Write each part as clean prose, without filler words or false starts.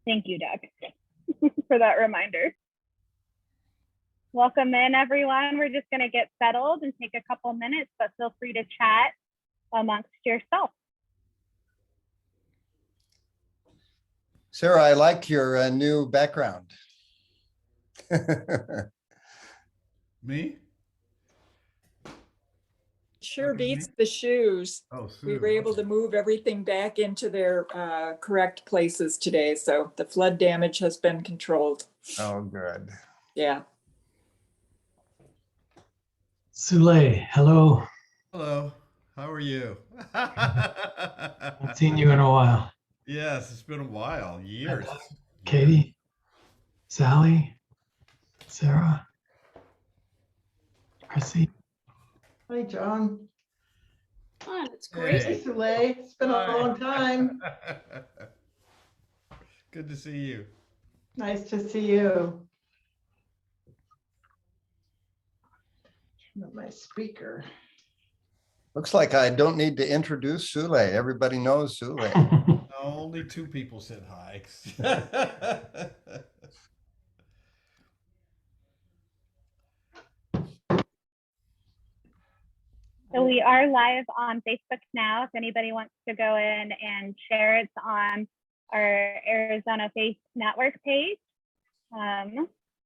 Thank you, Doug, for that reminder. Welcome in, everyone. We're just going to get settled and take a couple minutes, but feel free to chat amongst yourself. Sarah, I like your new background. Me? Sure beats the shoes. Oh, We were able to move everything back into their correct places today. So the flood damage has been controlled. Oh, good. Yeah. Sule, hello. Hello. How are you? Haven't seen you in a while. Yes, it's been a while. Years. Katie, Sally, Sarah, Chrissy. Hi, John. Fun. It's great. Hey, Sule. It's been a long time. Good to see you. Nice to see you. My speaker. Looks like I don't need to introduce Sule. Everybody knows Sule. No, only two people said hi. So we are live on Facebook now. If anybody wants to go in and share, it's on our Arizona Faith Network page.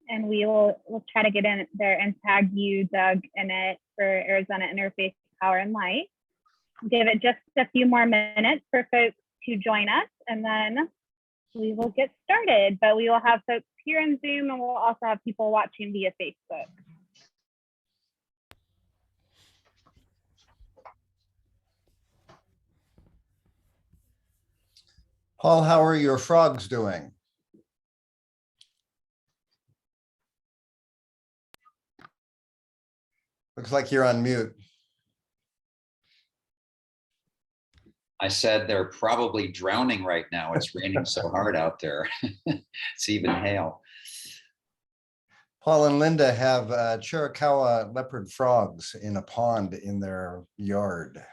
And we'll try to get in there and tag you, Doug, in it for Arizona Interfaith Power and Light. Give it just a few more minutes for folks to join us, and then we will get started. But we will have folks here in Zoom, and we'll also have people watching via Facebook. Paul, how are your frogs doing? Looks like you're on mute. I said they're probably drowning right now. It's raining so hard out there. It's even hail. Paul and Linda have Chiricahua leopard frogs in a pond in their yard.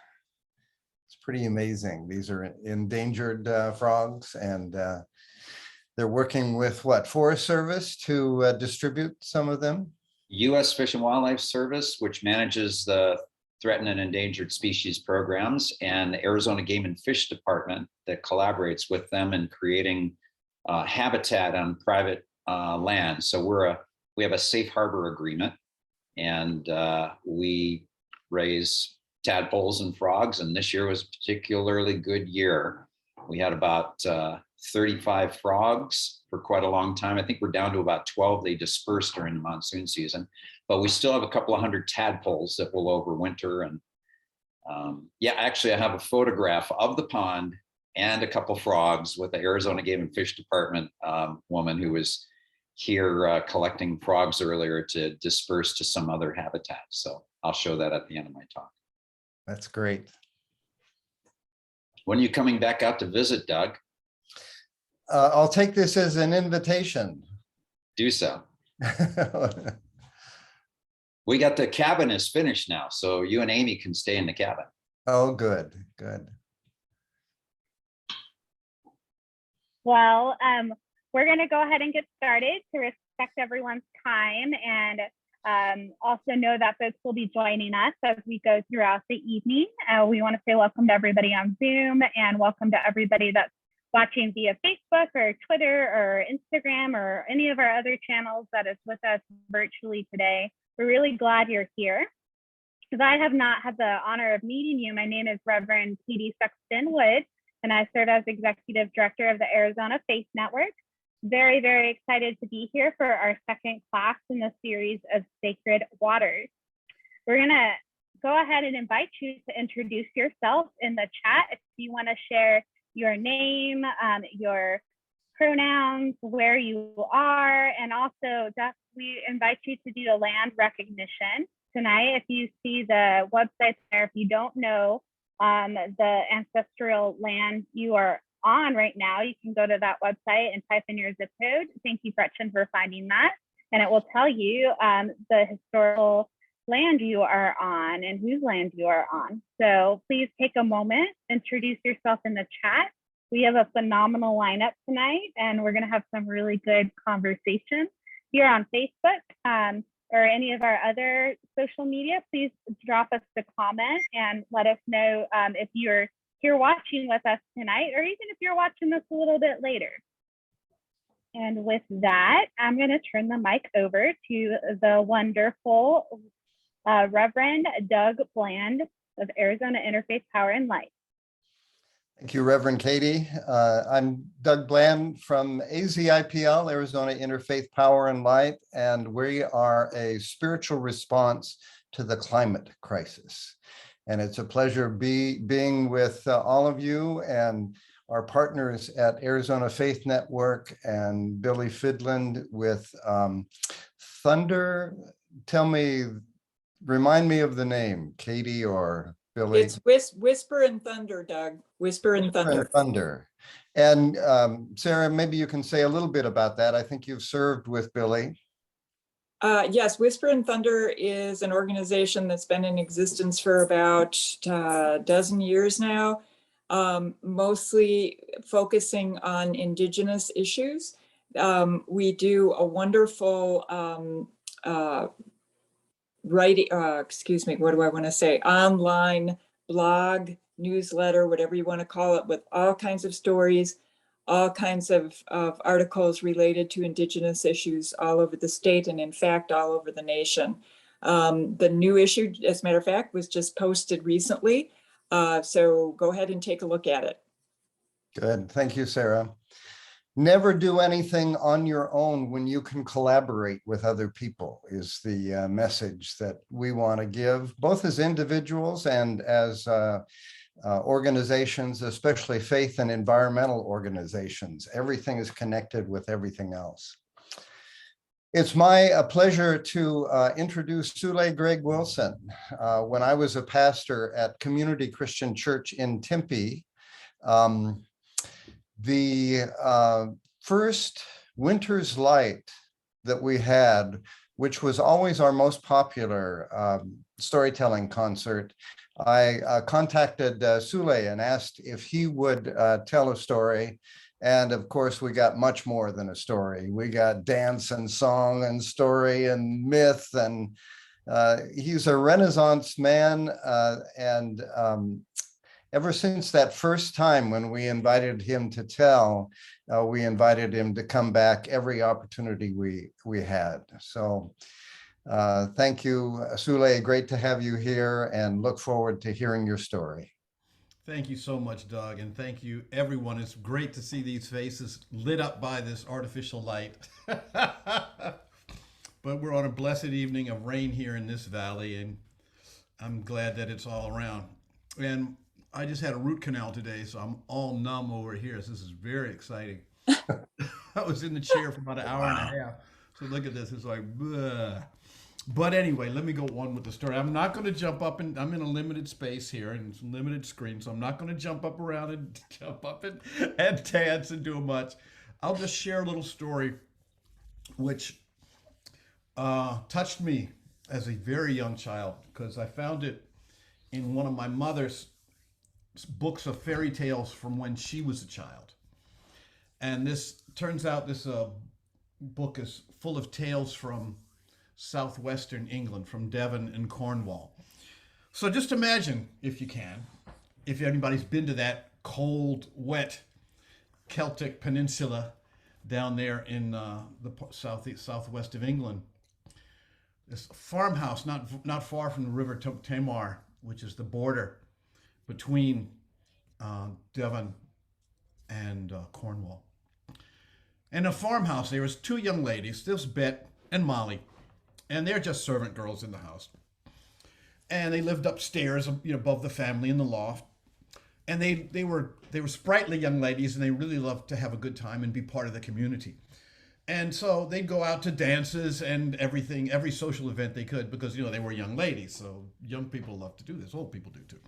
It's pretty amazing. These are endangered frogs, and they're working with what, Forest Service to distribute some of them? U.S. Fish and Wildlife Service, which manages the threatened and endangered species programs, and the Arizona Game and Fish Department that collaborates with them in creating habitat on private land. So we have a safe harbor agreement, and we raise tadpoles and frogs, and this year was a particularly good year. We had about 35 frogs for quite a long time. I think we're down to about 12. They dispersed during the monsoon season, but we still have a couple of hundred tadpoles that will overwinter. And yeah, actually I have a photograph of the pond and a couple frogs with the Arizona Game and Fish Department woman who was here collecting frogs earlier to disperse to some other habitat. So I'll show that at the end of my talk. That's great. When are you coming back out to visit, Doug? I'll take this as an invitation. Do so. We got the cabin is finished now, so you and Amy can stay in the cabin. Oh, good, good. Well, we're going to go ahead and get started to respect everyone's time, and also know that folks will be joining us as we go throughout the evening. We want to say welcome to everybody on Zoom, and welcome to everybody that's watching via Facebook or Twitter or Instagram or any of our other channels that is with us virtually today. We're really glad you're here. Because I have not had the honor of meeting you, my name is Reverend Katie Sexton Wood, and I serve as Executive Director of the Arizona Faith Network. Very, very excited to be here for our second class in the series of Sacred Waters. We're gonna go ahead and invite you to introduce yourself in the chat if you want to share your name, your pronouns, where you are, and also we invite you to do a land recognition tonight. If you see the website there, if you don't know the ancestral land you are on right now, you can go to that website and type in your zip code. Thank you, Gretchen, for finding that. And it will tell you the historical land you are on and whose land you are on. So please take a moment, introduce yourself in the chat. We have a phenomenal lineup tonight, and we're going to have some really good conversation here on Facebook or any of our other social media. Please drop us a comment and let us know if you're here watching with us tonight, or even if you're watching this a little bit later. And with that, I'm going to turn the mic over to the wonderful Reverend Doug Bland of Arizona Interfaith Power and Light. Thank you, Reverend Katie. I'm Doug Bland from AZIPL, Arizona Interfaith Power and Light, and we are a spiritual response to the climate crisis. And it's a pleasure being with all of you and our partners at Arizona Faith Network and Billy Fidland with Thunder. Remind me of the name, Katie or Billy. It's Whisper and Thunder, Doug. Whisper and Thunder. Thunder. And Sarah, maybe you can say a little bit about that. I think you've served with Billy. Yes, Whisper and Thunder is an organization that's been in existence for about a dozen years now, mostly focusing on Indigenous issues. We do a wonderful online blog, newsletter, whatever you want to call it, with all kinds of stories, all kinds of articles related to Indigenous issues all over the state, and in fact, all over the nation. The new issue, as a matter of fact, was just posted recently. So go ahead and take a look at it. Good. Thank you, Sarah. Never do anything on your own when you can collaborate with other people is the message that we want to give, both as individuals and as organizations, especially faith and environmental organizations. Everything is connected with everything else. It's my pleasure to introduce Sule Greg Wilson. When I was a pastor at Community Christian Church in Tempe, the first Winter's Light that we had, which was always our most popular storytelling concert, I contacted Sule and asked if he would tell a story. And of course, we got much more than a story. We got dance and song and story and myth. And he's a Renaissance man. And ever since that first time when we invited him to tell, we invited him to come back every opportunity we had. So thank you, Sule. Great to have you here and look forward to hearing your story. Thank you so much, Doug, and thank you, everyone. It's great to see these faces lit up by this artificial light. But we're on a blessed evening of rain here in this valley, and I'm glad that it's all around. And I just had a root canal today, so I'm all numb over here. So this is very exciting. I was in the chair for about an hour and a half. So look at this. It's like, bleh. But anyway, let me go on with the story. I'm not going to jump up, and I'm in a limited space here and it's a limited screen, so I'm not going to jump up around and jump up and dance and do much. I'll just share a little story which touched me as a very young child, because I found it in one of my mother's books of fairy tales from when she was a child. And this turns out this book is full of tales from southwestern England, from Devon and Cornwall. So just imagine, if you can, if anybody's been to that cold, wet Celtic peninsula down there in the southwest of England, this farmhouse not far from the River Tamar, which is the border between Devon and Cornwall. And a farmhouse, there was two young ladies, this Bet and Molly, and they're just servant girls in the house. And they lived upstairs, above the family in the loft. And they were sprightly young ladies, and they really loved to have a good time and be part of the community. And so they'd go out to dances and everything, every social event they could, because they were young ladies. So young people love to do this. Old people do too.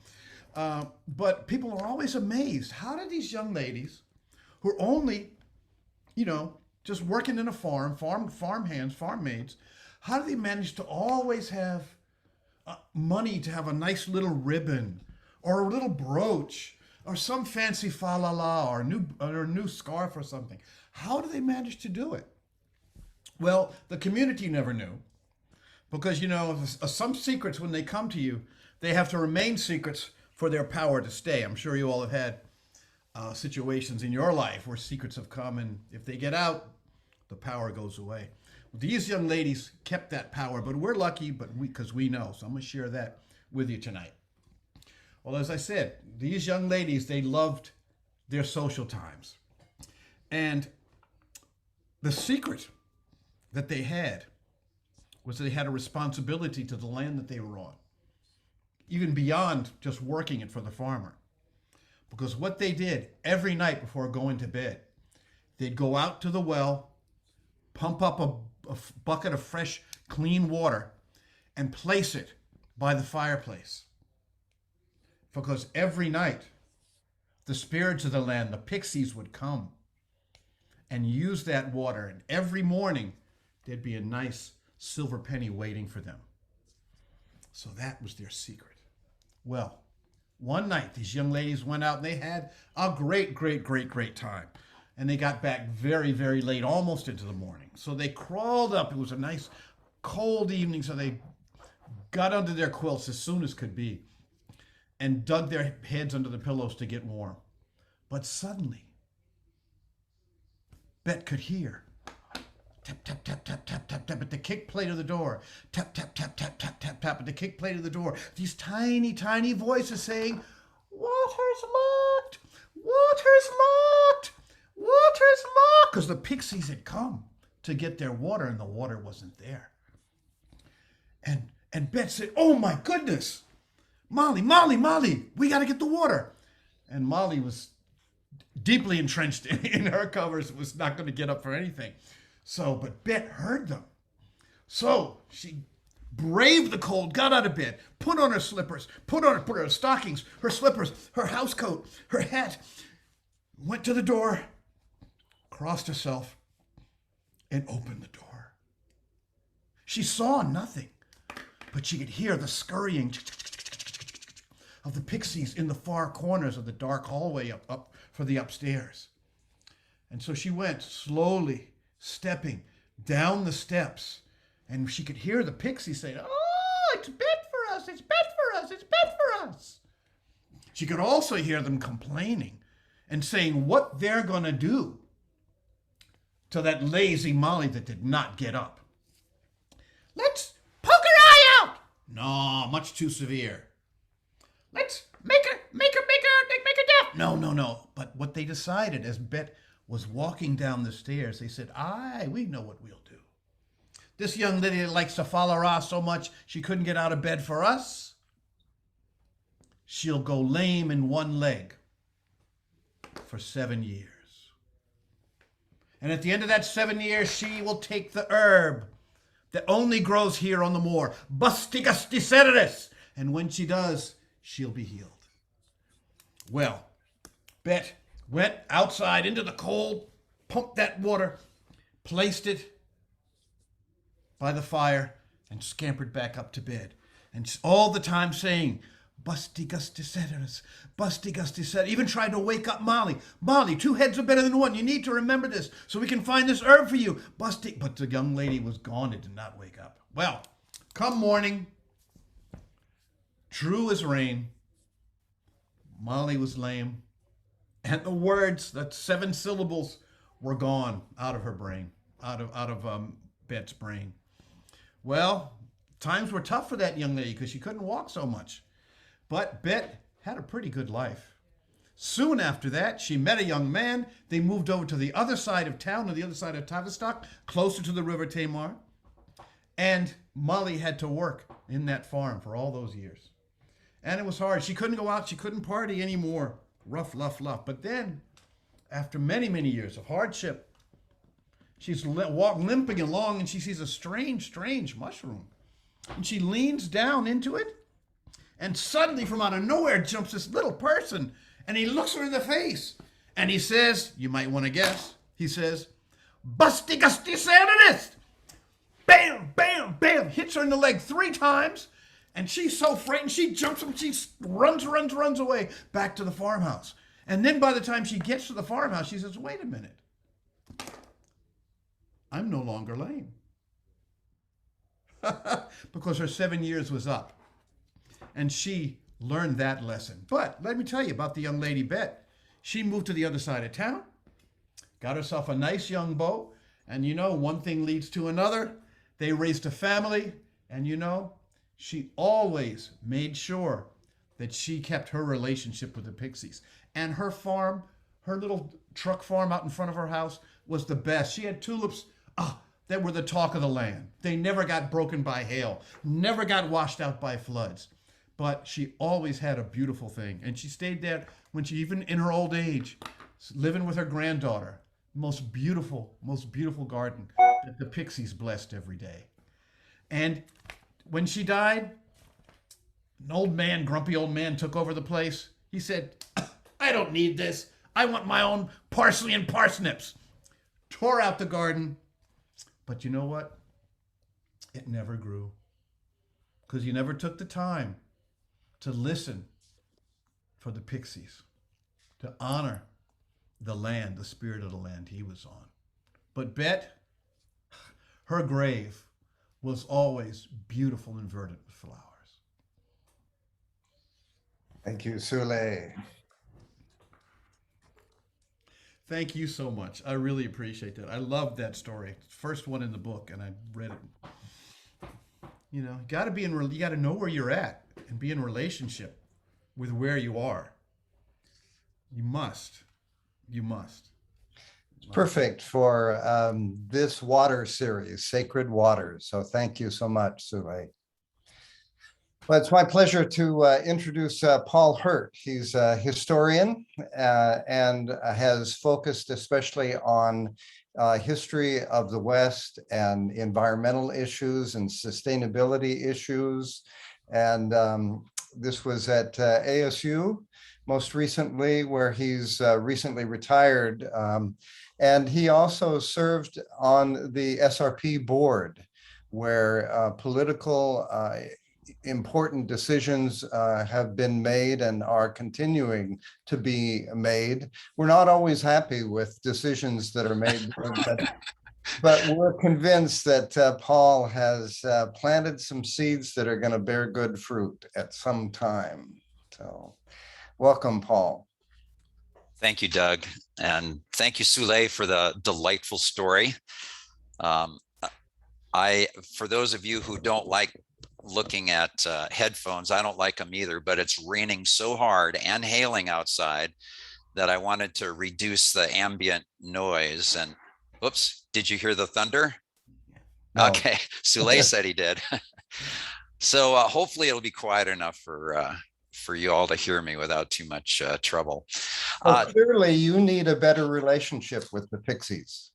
But people are always amazed. How did these young ladies, who are only, just working in a farm hands, farm maids, how do they manage to always have money to have a nice little ribbon or a little brooch or some fancy fa la la or a new scarf or something. How do they manage to do it? Well, the community never knew, because, you know, some secrets, when they come to you, they have to remain secrets for their power to stay. I'm sure you all have had situations in your life where secrets have come, and if they get out, the power goes away. These young ladies kept that power, but we're lucky, because we know. So I'm going to share that with you tonight. Well, as I said, these young ladies, they loved their social times. And the secret that they had was that they had a responsibility to the land that they were on, even beyond just working it for the farmer. Because what they did every night before going to bed, they'd go out to the well, pump up a bucket of fresh, clean water, and place it by the fireplace. Because every night, the spirits of the land, the pixies, would come and use that water. And every morning, there'd be a nice silver penny waiting for them. So that was their secret. Well, one night, these young ladies went out and they had a great time. And they got back very, very late, almost into the morning. So they crawled up. It was a nice cold evening, so they got under their quilts as soon as could be and dug their heads under the pillows to get warm. But suddenly, Bet could hear tap, tap, tap, tap, tap, tap, tap at the kick plate of the door. Tap, tap, tap, tap, tap, tap, tap at the kick plate of the door. These tiny, tiny voices saying, "Water's locked! Water's locked! Water's locked!" Because the pixies had come to get their water and the water wasn't there. And Bet said, "Oh my goodness! Molly, we got to get the water." And Molly was deeply entrenched in her covers, was not going to get up for anything. But Bet heard them. So she braved the cold, got out of bed, put on her slippers, put on her stockings, her slippers, her house coat, her hat, went to the door, crossed herself, and opened the door. She saw nothing, but she could hear the scurrying of the pixies in the far corners of the dark hallway up for the upstairs. And so she went slowly, stepping down the steps, and she could hear the pixies saying, "Oh, it's Bet for us, it's Bet for us, it's Bet for us." She could also hear them complaining and saying what they're going to do to that lazy Molly that did not get up. "Let's poke her eye out." "No, much too severe." "Let's make her deaf." No. But what they decided, as Bet was walking down the stairs, they said, "Aye, we know what we'll do. This young lady that likes to follow us so much she couldn't get out of bed for us, she'll go lame in one leg for 7 years. And at the end of that 7 years, she will take the herb that only grows here on the moor, Bustigusticeratus. And when she does, she'll be healed." Well, Bet went outside into the cold, pumped that water, placed it by the fire, and scampered back up to bed. And all the time saying, "Bustigusticeratus, Bustigusticeratus." Even tried to wake up Molly. "Molly, 2 heads are better than 1. You need to remember this so we can find this herb for you. But the young lady was gone and did not wake up. Well, come morning, true as rain, Molly was lame, and the words, that 7 syllables, were gone out of her brain, out of Bet's brain. Well, times were tough for that young lady because she couldn't walk so much. But Bet had a pretty good life. Soon after that, she met a young man. They moved over to the other side of town, on the other side of Tavistock, closer to the River Tamar. And Molly had to work in that farm for all those years. And it was hard. She couldn't go out. She couldn't party anymore. Rough. But then, after many, many years of hardship, she's limping along, and she sees a strange mushroom. And she leans down into it, and suddenly from out of nowhere jumps this little person, and he looks her in the face, and he says, you might want to guess, he says, "Bustigusticeratus!" Bam, bam, bam, hits her in the leg 3 times, And she's so frightened, she jumps and she runs away back to the farmhouse. And then by the time she gets to the farmhouse, she says, wait a minute. I'm no longer lame. Because her 7 years was up. And she learned that lesson. But let me tell you about the young lady Bet. She moved to the other side of town, got herself a nice young beau, and you know, one thing leads to another. They raised a family, and you know, she always made sure that she kept her relationship with the Pixies. And her farm, her little truck farm out in front of her house was the best. She had tulips that were the talk of the land. They never got broken by hail, never got washed out by floods. But she always had a beautiful thing. And she stayed there when she, even in her old age, living with her granddaughter. Most beautiful garden that the Pixies blessed every day. And when she died, an old man, grumpy old man, took over the place. He said, I don't need this. I want my own parsley and parsnips. Tore out the garden. But you know what? It never grew. Because you never took the time to listen for the Pixies, to honor the land, the spirit of the land he was on. But Bet, her grave was always beautiful and verdant with flowers. Thank you, Sule. Thank you so much. I really appreciate that. I love that story. First one in the book, and I read it. You know, you got to know where you're at and be in relationship with where you are. You must. Perfect for this water series, Sacred Waters. So thank you so much, Sule. Well, it's my pleasure to introduce Paul Hirt. He's a historian and has focused especially on history of the West and environmental issues and sustainability issues. And this was at ASU most recently, where he's recently retired. And he also served on the SRP board, where political important decisions have been made and are continuing to be made. We're not always happy with decisions that are made, but we're convinced that Paul has planted some seeds that are going to bear good fruit at some time. So welcome, Paul. Thank you, Doug. And thank you, Sule, for the delightful story. For those of you who don't like looking at headphones, I don't like them either, but it's raining so hard and hailing outside that I wanted to reduce the ambient noise. And oops, did you hear the thunder? No. Okay, Sule said he did. So hopefully it'll be quiet enough for you all to hear me without too much trouble. Well, clearly you need a better relationship with the Pixies.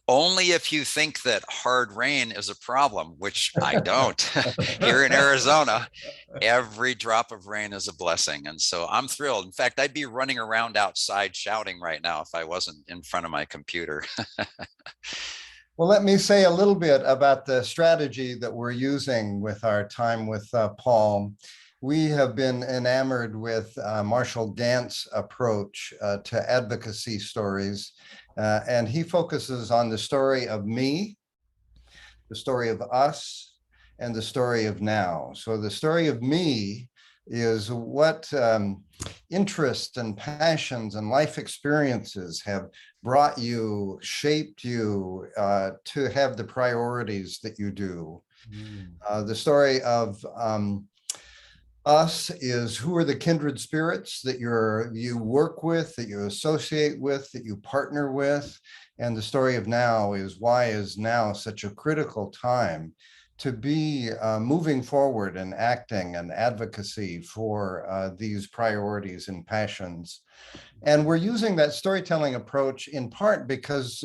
Only if you think that hard rain is a problem, which I don't. Here in Arizona, every drop of rain is a blessing. And so I'm thrilled. In fact, I'd be running around outside shouting right now if I wasn't in front of my computer. Well, let me say a little bit about the strategy that we're using with our time with Paul. We have been enamored with Marshall Gantt's approach to advocacy stories. And he focuses on the story of me, the story of us, and the story of now. So the story of me is what interests and passions and life experiences have brought you, shaped you to have the priorities that you do. The story of us is who are the kindred spirits that you work with, that you associate with, that you partner with. And the story of now is why is now such a critical time to be moving forward and acting and advocacy for these priorities and passions. And we're using that storytelling approach in part because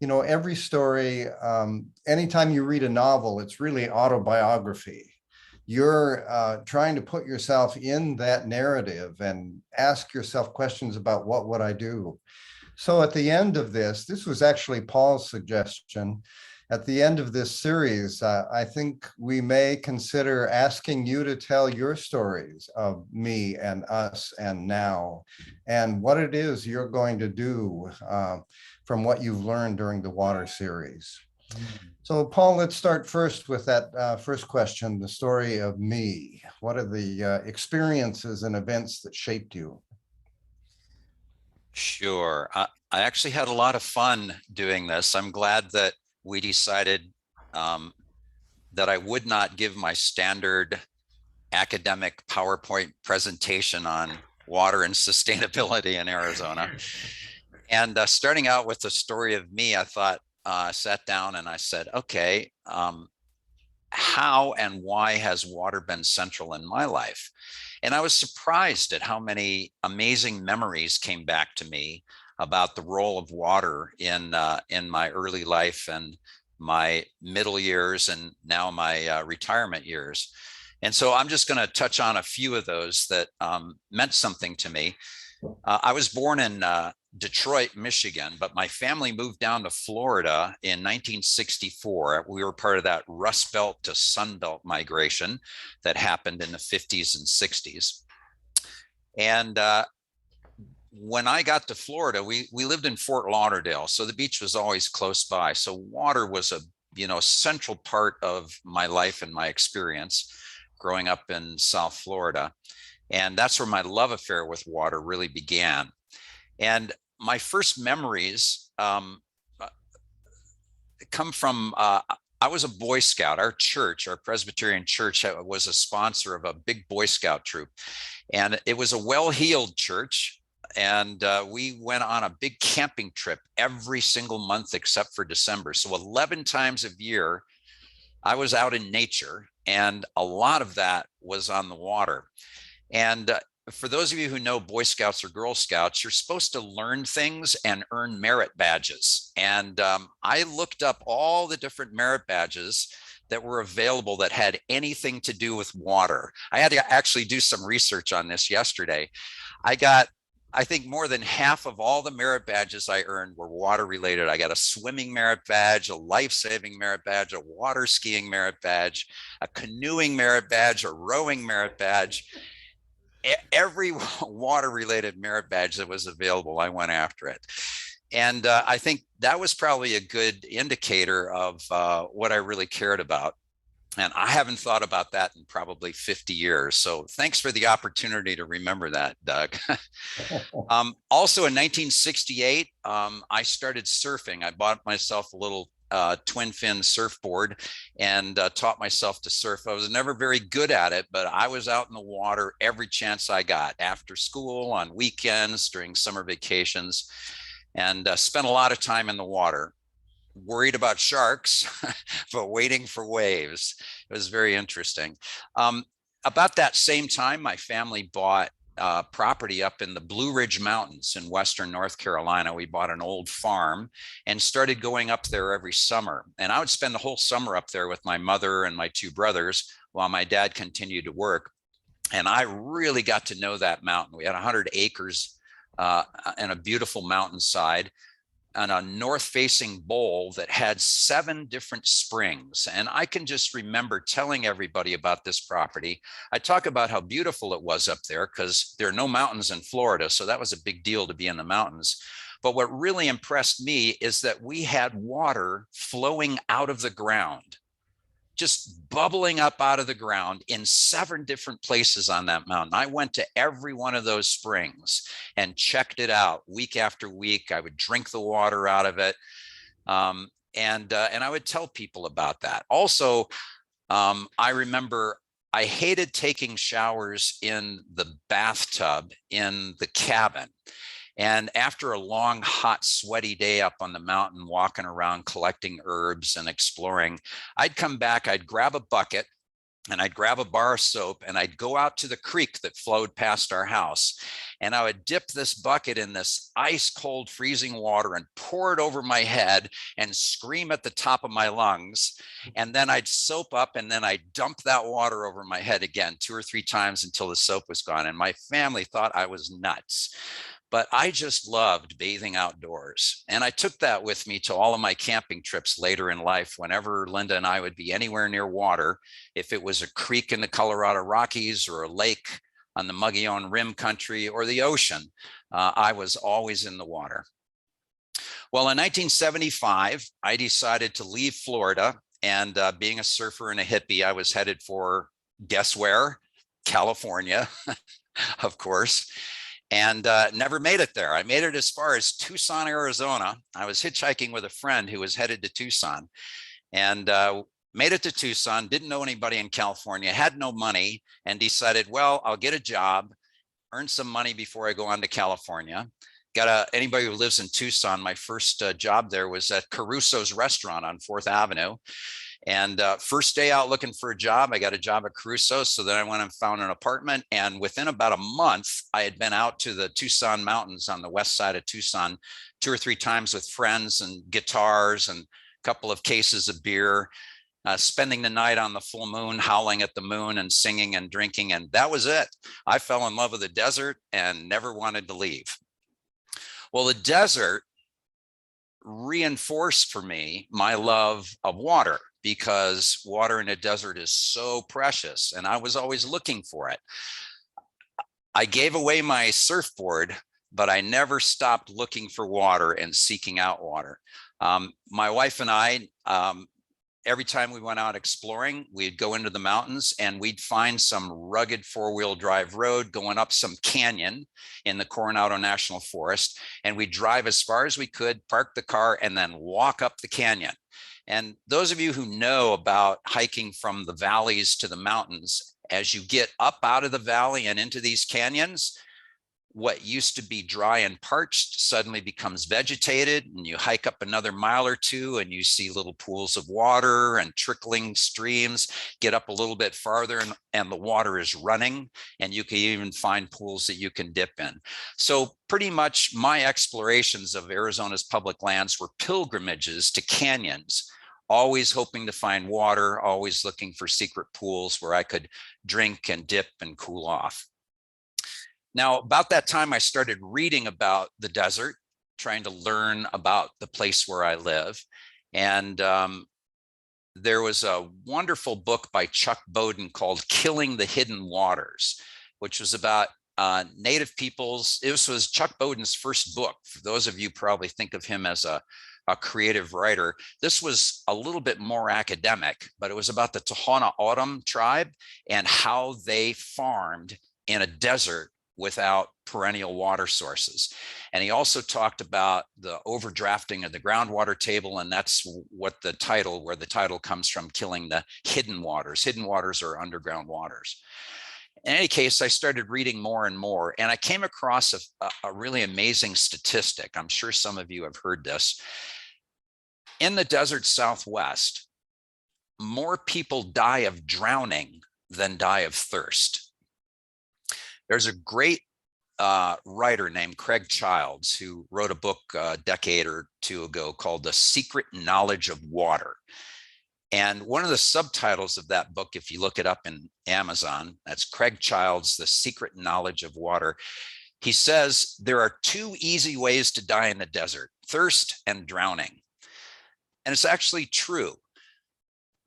every story, anytime you read a novel, it's really autobiography. You're trying to put yourself in that narrative and ask yourself questions about what would I do? So at the end of this was actually Paul's suggestion, at the end of this series, I think we may consider asking you to tell your stories of me and us and now, and what it is you're going to do from what you've learned during the water series. So Paul, let's start first with that first question, the story of me. What are the experiences and events that shaped you? Sure. I actually had a lot of fun doing this. I'm glad that we decided that I would not give my standard academic PowerPoint presentation on water and sustainability in Arizona. And starting out with the story of me, I thought, I sat down and I said, okay, how and why has water been central in my life? And I was surprised at how many amazing memories came back to me about the role of water in my early life and my middle years and now my retirement years. And so I'm just going to touch on a few of those that meant something to me. I was born in Detroit, Michigan, but my family moved down to Florida in 1964. We were part of that Rust Belt to Sun Belt migration that happened in the 50s and 60s. And when I got to Florida, we lived in Fort Lauderdale, so the beach was always close by. So water was a central part of my life and my experience growing up in South Florida. And that's where my love affair with water really began. And my first memories come from, I was a Boy Scout. Our church, our Presbyterian church, was a sponsor of a big Boy Scout troop. And it was a well-heeled church. And we went on a big camping trip every single month except for December. So 11 times a year, I was out in nature. And a lot of that was on the water. And for those of you who know Boy Scouts or Girl Scouts, you're supposed to learn things and earn merit badges. And I looked up all the different merit badges that were available that had anything to do with water. I had to actually do some research on this yesterday. I think more than half of all the merit badges I earned were water related. I got a swimming merit badge, a life-saving merit badge, a water skiing merit badge, a canoeing merit badge, a rowing merit badge. Every water related merit badge that was available, I went after it. And I think that was probably a good indicator of what I really cared about. And I haven't thought about that in probably 50 years. So thanks for the opportunity to remember that, Doug. Also in 1968, I started surfing. I bought myself a little twin fin surfboard and taught myself to surf. I was never very good at it, but I was out in the water every chance I got, after school, on weekends, during summer vacations, and spent a lot of time in the water, worried about sharks, but waiting for waves. It was very interesting. About that same time, my family bought property up in the Blue Ridge Mountains in Western North Carolina. We bought an old farm and started going up there every summer. And I would spend the whole summer up there with my mother and my two brothers while my dad continued to work. And I really got to know that mountain. We had 100 acres and a beautiful mountainside on a north-facing bowl that had 7 different springs. And I can just remember telling everybody about this property. I talk about how beautiful it was up there because there are no mountains in Florida, so that was a big deal to be in the mountains. But what really impressed me is that we had water flowing out of the ground, just bubbling up out of the ground in 7 different places on that mountain. I went to every one of those springs and checked it out week after week. I would drink the water out of it. And I would tell people about that. Also, I remember I hated taking showers in the bathtub in the cabin. And after a long, hot, sweaty day up on the mountain, walking around, collecting herbs and exploring, I'd come back, I'd grab a bucket and I'd grab a bar of soap and I'd go out to the creek that flowed past our house. And I would dip this bucket in this ice cold freezing water and pour it over my head and scream at the top of my lungs. And then I'd soap up and then I'd dump that water over my head again 2 or 3 times until the soap was gone. And my family thought I was nuts. but I just loved bathing outdoors. And I took that with me to all of my camping trips later in life. Whenever Linda and I would be anywhere near water, if it was a creek in the Colorado Rockies or a lake on the Mogollon Rim country or the ocean, I was always in the water. Well, in 1975, I decided to leave Florida, and being a surfer and a hippie, I was headed for, guess where? California, of course. And never made it there. I made it as far as Tucson, Arizona. I was hitchhiking with a friend who was headed to Tucson, and made it to Tucson, didn't know anybody in California, had no money, and decided, well, I'll get a job, earn some money before I go on to California. Anybody who lives in Tucson, my first job there was at Caruso's restaurant on 4th Avenue. And first day out looking for a job, I got a job at Caruso. So then I went and found an apartment. And within about a month, I had been out to the Tucson mountains on the west side of Tucson 2 or 3 times with friends and guitars and a couple of cases of beer, spending the night on the full moon, howling at the moon and singing and drinking. And that was it. I fell in love with the desert and never wanted to leave. Well, the desert reinforced for me my love of water, because water in a desert is so precious, and I was always looking for it. I gave away my surfboard, but I never stopped looking for water and seeking out water. My wife and I, every time we went out exploring, we'd go into the mountains and we'd find some rugged 4-wheel drive road going up some canyon in the Coronado National Forest. And we'd drive as far as we could, park the car, and then walk up the canyon. And those of you who know about hiking from the valleys to the mountains, as you get up out of the valley and into these canyons, what used to be dry and parched suddenly becomes vegetated, and you hike up another mile or two and you see little pools of water and trickling streams. Get up a little bit farther and the water is running, and you can even find pools that you can dip in. So pretty much my explorations of Arizona's public lands were pilgrimages to canyons, always hoping to find water, always looking for secret pools where I could drink and dip and cool off. Now, about that time, I started reading about the desert, trying to learn about the place where I live. And there was a wonderful book by Chuck Bowden called Killing the Hidden Waters, which was about Native peoples. This was Chuck Bowden's first book. For those of you probably think of him as a creative writer. This was a little bit more academic, but it was about the Tohono O'odham tribe and how they farmed in a desert without perennial water sources. And he also talked about the overdrafting of the groundwater table, and that's where the title comes from, Killing the Hidden Waters. Hidden waters are underground waters. In any case, I started reading more and more, and I came across a really amazing statistic. I'm sure some of you have heard this. In the desert Southwest, more people die of drowning than die of thirst. There's a great writer named Craig Childs who wrote a book a decade or two ago called The Secret Knowledge of Water. And one of the subtitles of that book, if you look it up in Amazon, that's Craig Childs, The Secret Knowledge of Water. He says there are 2 easy ways to die in the desert: thirst and drowning. And it's actually true.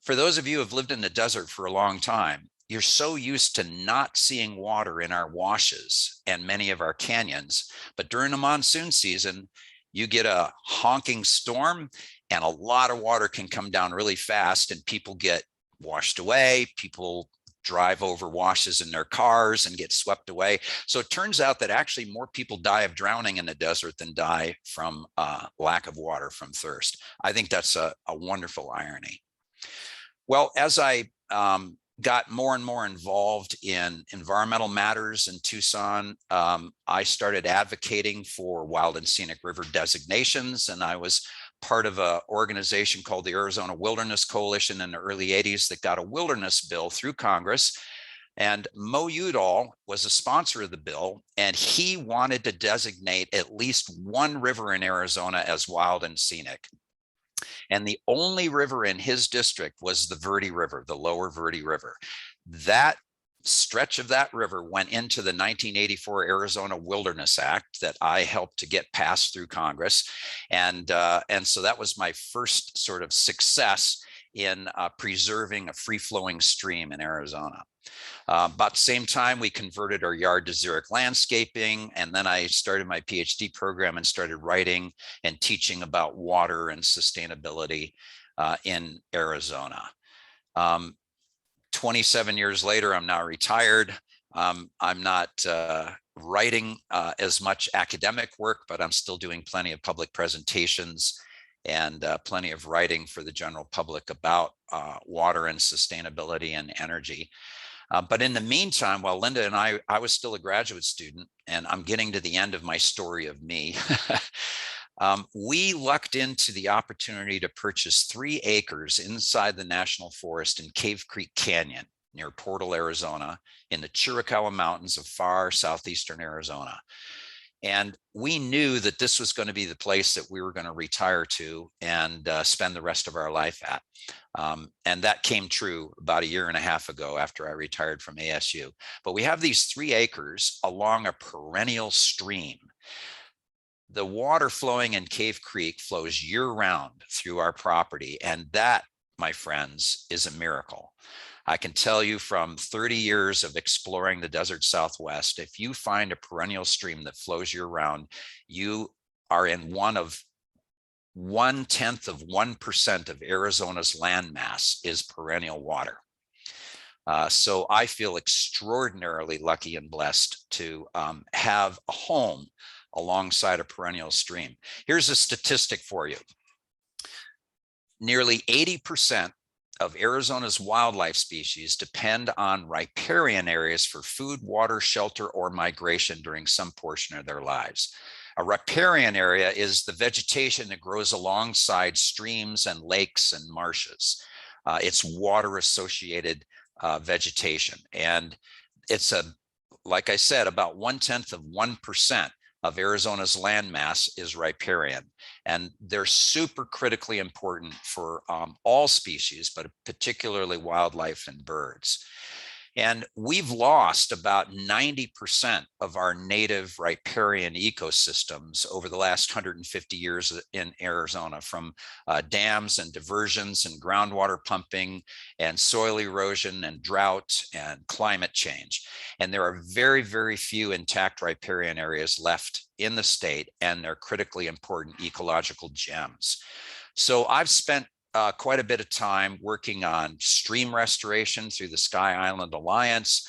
For those of you who have lived in the desert for a long time, you're so used to not seeing water in our washes and many of our canyons. But during the monsoon season, you get a honking storm and a lot of water can come down really fast and people get washed away. People drive over washes in their cars and get swept away. So it turns out that actually more people die of drowning in the desert than die from lack of water, from thirst. I think that's a wonderful irony. Well, as I got more and more involved in environmental matters in Tucson, I started advocating for wild and scenic river designations, and I was part of an organization called the Arizona Wilderness Coalition in the early 80s that got a wilderness bill through Congress. And Mo Udall was a sponsor of the bill, and he wanted to designate at least one river in Arizona as wild and scenic. And the only river in his district was the Verde River, the lower Verde River. That stretch of that river went into the 1984 Arizona Wilderness Act that I helped to get passed through Congress. And so that was my first sort of success in preserving a free-flowing stream in Arizona. About the same time, we converted our yard to xeric landscaping, and then I started my PhD program and started writing and teaching about water and sustainability in Arizona. 27 years later, I'm now retired. I'm not writing as much academic work, but I'm still doing plenty of public presentations and plenty of writing for the general public about water and sustainability and energy. But in the meantime, while Linda and I was still a graduate student, and I'm getting to the end of my story of me, we lucked into the opportunity to purchase 3 acres inside the National Forest in Cave Creek Canyon near Portal, Arizona, in the Chiricahua Mountains of far southeastern Arizona. And we knew that this was going to be the place that we were going to retire to and spend the rest of our life at. And that came true about 1.5 years ago after I retired from ASU. But we have these 3 acres along a perennial stream. The water flowing in Cave Creek flows year-round through our property. And that, my friends, is a miracle. I can tell you from 30 years of exploring the desert Southwest, if you find a perennial stream that flows year-round, you are in 1/10% of Arizona's landmass is perennial water. So I feel extraordinarily lucky and blessed to have a home alongside a perennial stream. Here's a statistic for you. Nearly 80% of Arizona's wildlife species depend on riparian areas for food, water, shelter, or migration during some portion of their lives. A riparian area is the vegetation that grows alongside streams and lakes and marshes. It's water-associated vegetation. And it's like I said, about 1/10% of Arizona's landmass is riparian. And they're super critically important for all species, but particularly wildlife and birds. And we've lost about 90% of our native riparian ecosystems over the last 150 years in Arizona, from dams and diversions and groundwater pumping and soil erosion and drought and climate change. And there are very, very few intact riparian areas left in the state, and they're critically important ecological gems. So I've spent quite a bit of time working on stream restoration through the Sky Island Alliance,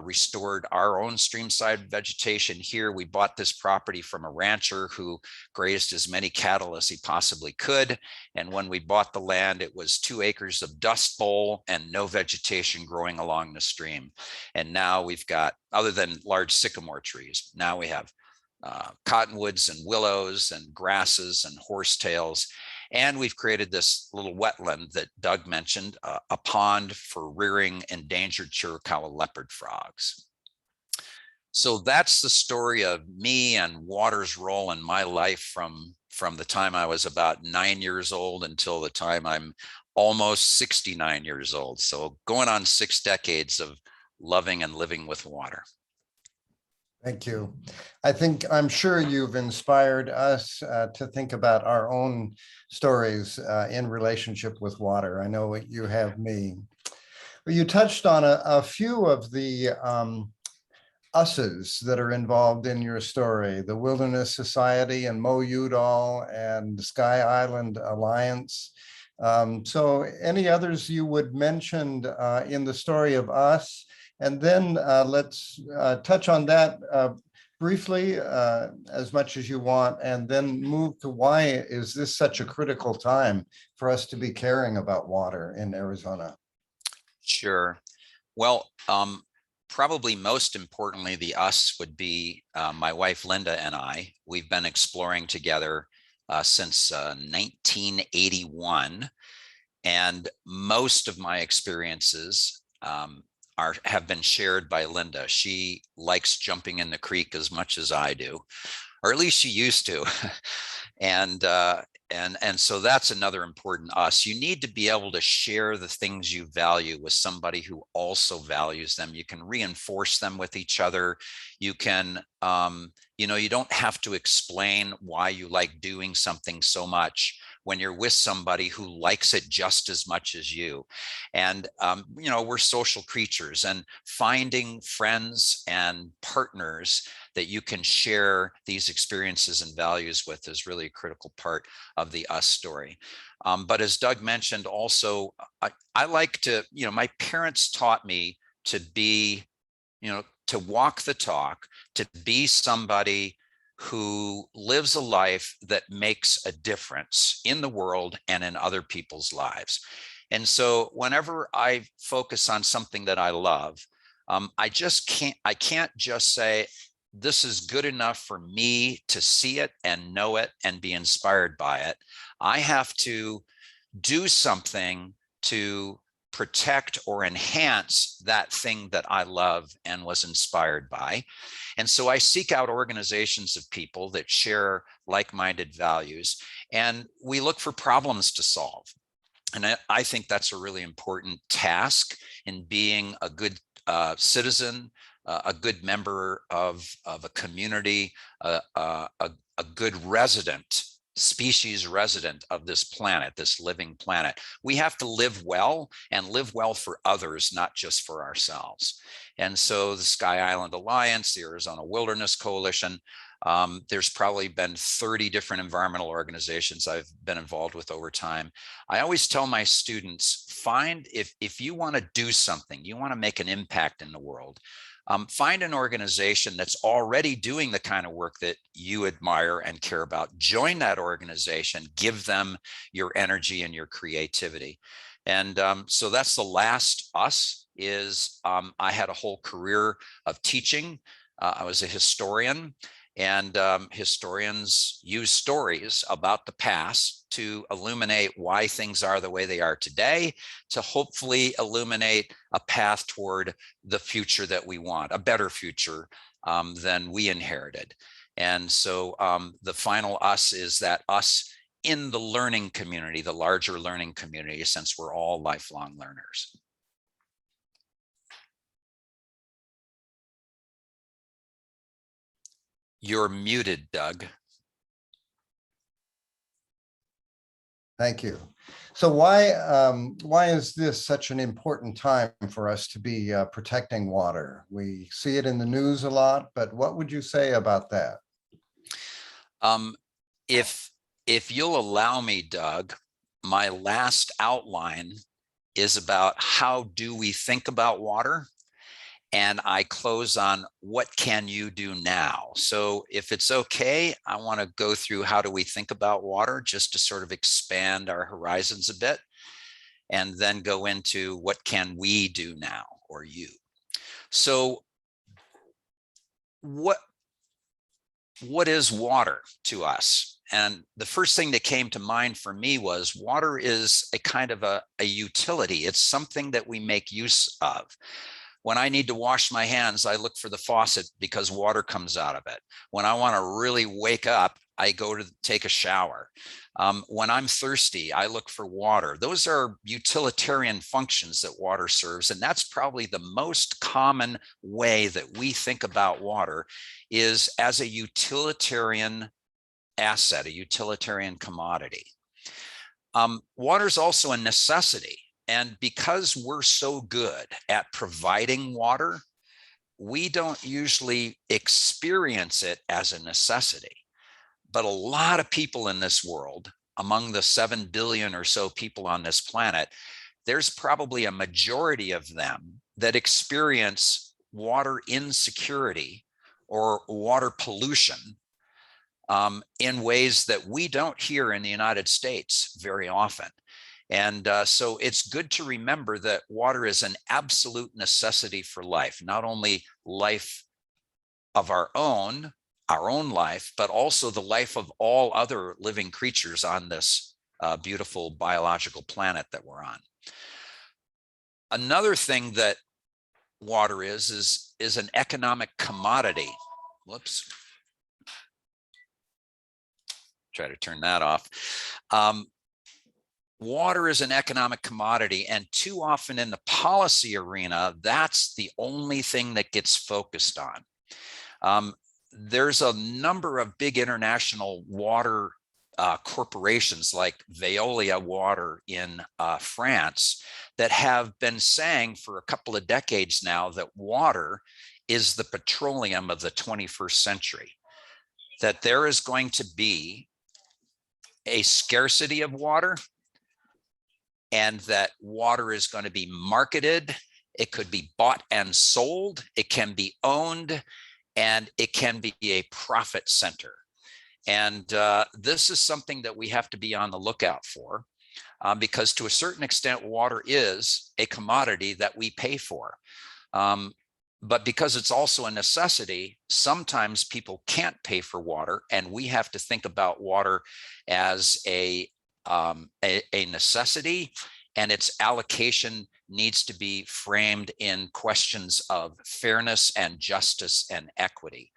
restored our own streamside vegetation here. We bought this property from a rancher who grazed as many cattle as he possibly could. And when we bought the land, it was 2 acres of dust bowl and no vegetation growing along the stream. And now we've got, other than large sycamore trees, now we have cottonwoods and willows and grasses and horsetails. And we've created this little wetland that Doug mentioned, a pond for rearing endangered Chiricahua leopard frogs. So that's the story of me and water's role in my life from the time I was about 9 years old until the time I'm almost 69 years old. So going on 6 decades of loving and living with water. Thank you. I'm sure you've inspired us to think about our own stories in relationship with water. I know you have me. You touched on a few of the us's that are involved in your story, the Wilderness Society and Mo Udall and Sky Island Alliance. So any others you would mention in the story of us? And then let's touch on that briefly, as much as you want, and then move to why is this such a critical time for us to be caring about water in Arizona? Sure. Well, probably most importantly, the us would be my wife, Linda, and I. We've been exploring together since 1981. And most of my experiences have been shared by Linda. She likes jumping in the creek as much as I do, or at least she used to. And And so that's another important us. You need to be able to share the things you value with somebody who also values them. You can reinforce them with each other. You can, you don't have to explain why you like doing something so much when you're with somebody who likes it just as much as you. And, we're social creatures, and finding friends and partners that you can share these experiences and values with is really a critical part of the us story. But as Doug mentioned also, I like to, my parents taught me to be, to walk the talk, to be somebody who lives a life that makes a difference in the world and in other people's lives. And so whenever I focus on something that I love, I can't just say, this is good enough for me to see it and know it and be inspired by it. I have to do something to protect or enhance that thing that I love and was inspired by. And so I seek out organizations of people that share like-minded values, and we look for problems to solve. And I think that's a really important task in being a good citizen, a good member of a community, a good resident, species resident of this planet, this living planet. We have to live well and live well for others, not just for ourselves. And so the Sky Island Alliance, the Arizona Wilderness Coalition, there's probably been 30 different environmental organizations I've been involved with over time. I always tell my students, find, if you want to do something, you want to make an impact in the world, find an organization that's already doing the kind of work that you admire and care about. Join that organization, give them your energy and your creativity. And so that's the last us is I had a whole career of teaching. I was a historian, and historians use stories about the past to illuminate why things are the way they are today, to hopefully illuminate a path toward the future that we want, a better future than we inherited. And so the final us is that us in the learning community, the larger learning community, since we're all lifelong learners. You're muted, Doug. Thank you. So why is this such an important time for us to be protecting water? We see it in the news a lot, but what would you say about that? If you'll allow me, Doug, my last outline is about how do we think about water? And I close on what can you do now? So if it's okay, I want to go through how do we think about water, just to sort of expand our horizons a bit, and then go into what can we do now, or you. So what is water to us? And the first thing that came to mind for me was water is a kind of a utility. It's something that we make use of. When I need to wash my hands, I look for the faucet because water comes out of it. When I want to really wake up, I go to take a shower. When I'm thirsty, I look for water. Those are utilitarian functions that water serves. And that's probably the most common way that we think about water, is as a utilitarian asset, a utilitarian commodity. Water is also a necessity. And because we're so good at providing water, we don't usually experience it as a necessity. But a lot of people in this world, among the 7 billion or so people on this planet, there's probably a majority of them that experience water insecurity or water pollution in ways that we don't hear in the United States very often. And so it's good to remember that water is an absolute necessity for life, not only life of our own life, but also the life of all other living creatures on this beautiful biological planet that we're on. Another thing that water is an economic commodity. Whoops. try to turn that off. Water is an economic commodity, and too often in the policy arena, that's the only thing that gets focused on. There's a number of big international water corporations like Veolia Water in France that have been saying for a couple of decades now that water is the petroleum of the 21st century, that there is going to be a scarcity of water, and that water is going to be marketed. It could be bought and sold. It can be owned, and it can be a profit center. And this is something that we have to be on the lookout for, because to a certain extent, water is a commodity that we pay for. But because it's also a necessity, sometimes people can't pay for water, and we have to think about water as a necessity, and its allocation needs to be framed in questions of fairness and justice and equity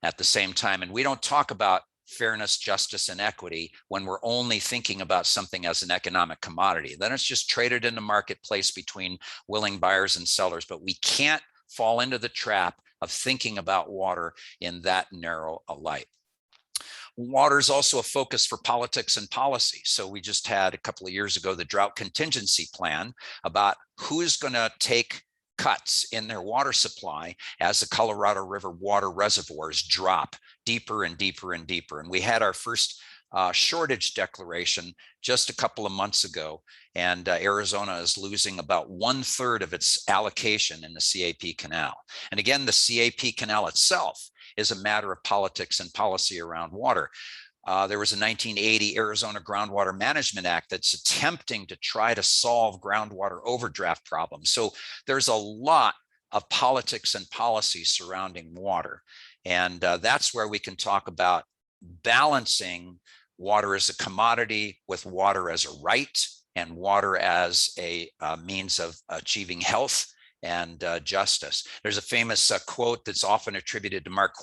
at the same time. And we don't talk about fairness, justice, and equity when we're only thinking about something as an economic commodity. Then it's just traded in the marketplace between willing buyers and sellers, but we can't fall into the trap of thinking about water in that narrow a light. Water is also a focus for politics and policy. So we just had a couple of years ago the drought contingency plan about who's going to take cuts in their water supply as the Colorado River water reservoirs drop deeper and deeper and deeper. And we had our first shortage declaration just a couple of months ago, and Arizona is losing about 1/3 of its allocation in the CAP canal. And again, the CAP canal itself is a matter of politics and policy around water. There was a 1980 Arizona Groundwater Management Act that's attempting to try to solve groundwater overdraft problems. So there's a lot of politics and policy surrounding water. And that's where we can talk about balancing water as a commodity with water as a right, and water as a means of achieving health and justice. There's a famous quote that's often attributed to Mark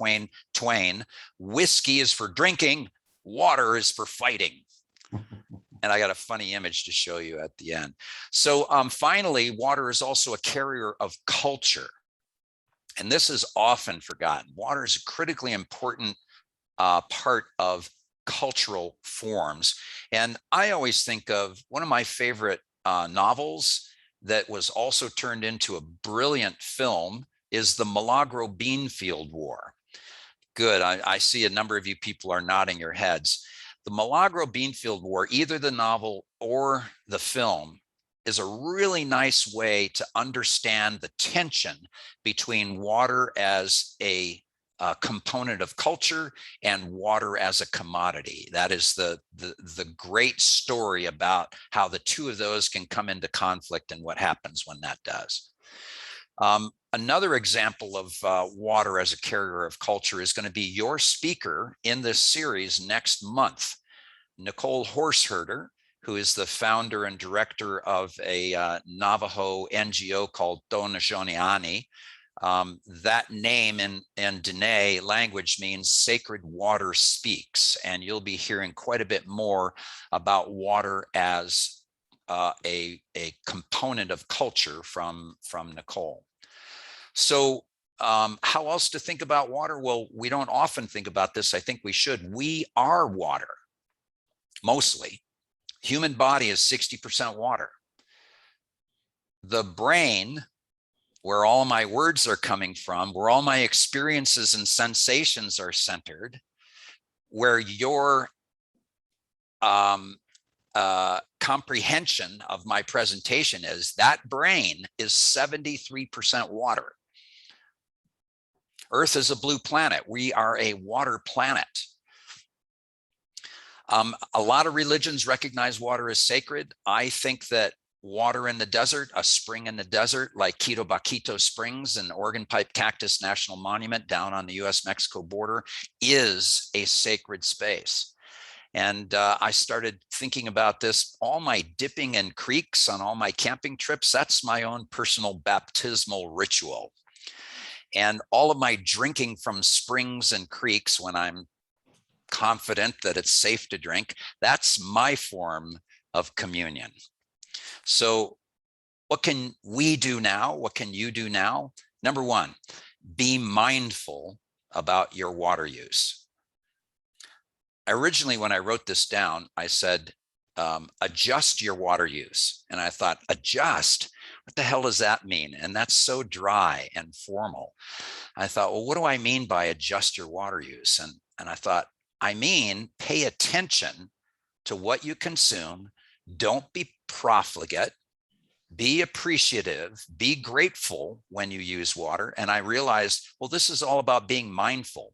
Twain: "Whiskey is for drinking, water is for fighting." And I got a funny image to show you at the end. So finally, water is also a carrier of culture. And this is often forgotten. Water is a critically important part of cultural forms. And I always think of one of my favorite novels that was also turned into a brilliant film is the Milagro Beanfield War. Good, I see a number of you people are nodding your heads. The Milagro Beanfield War, either the novel or the film, is a really nice way to understand the tension between water as a component of culture and water as a commodity. That is the great story about how the two of those can come into conflict and what happens when that does. Another example of water as a carrier of culture is going to be your speaker in this series next month, Nicole Horseherder, who is the founder and director of a Navajo NGO called Nizhóní. That name in Dene language means sacred water speaks, and you'll be hearing quite a bit more about water as a component of culture from Nicole. So how else to think about water? Well, we don't often think about this. I think we should. We are water, mostly. Human body is 60% water. The brain, where all my words are coming from, where all my experiences and sensations are centered, where your comprehension of my presentation is, that brain is 73% water. Earth is a blue planet. We are a water planet. A lot of religions recognize water as sacred. I think that water in the desert, a spring in the desert like Quito Baquito Springs and Organ Pipe Cactus National Monument down on the US-Mexico border, is a sacred space. And I started thinking about this. All my dipping in creeks on all my camping trips, that's my own personal baptismal ritual. And all of my drinking from springs and creeks when I'm confident that it's safe to drink. That's my form of communion. So what can we do now? What can you do now? Number one, be mindful about your water use. Originally, when I wrote this down, I said, adjust your water use. And I thought, adjust? What the hell does that mean? And that's so dry and formal. I thought, well, what do I mean by adjust your water use? And I thought, I mean, pay attention to what you consume. Don't be profligate. Be appreciative, be grateful when you use water. And I realized, well, this is all about being mindful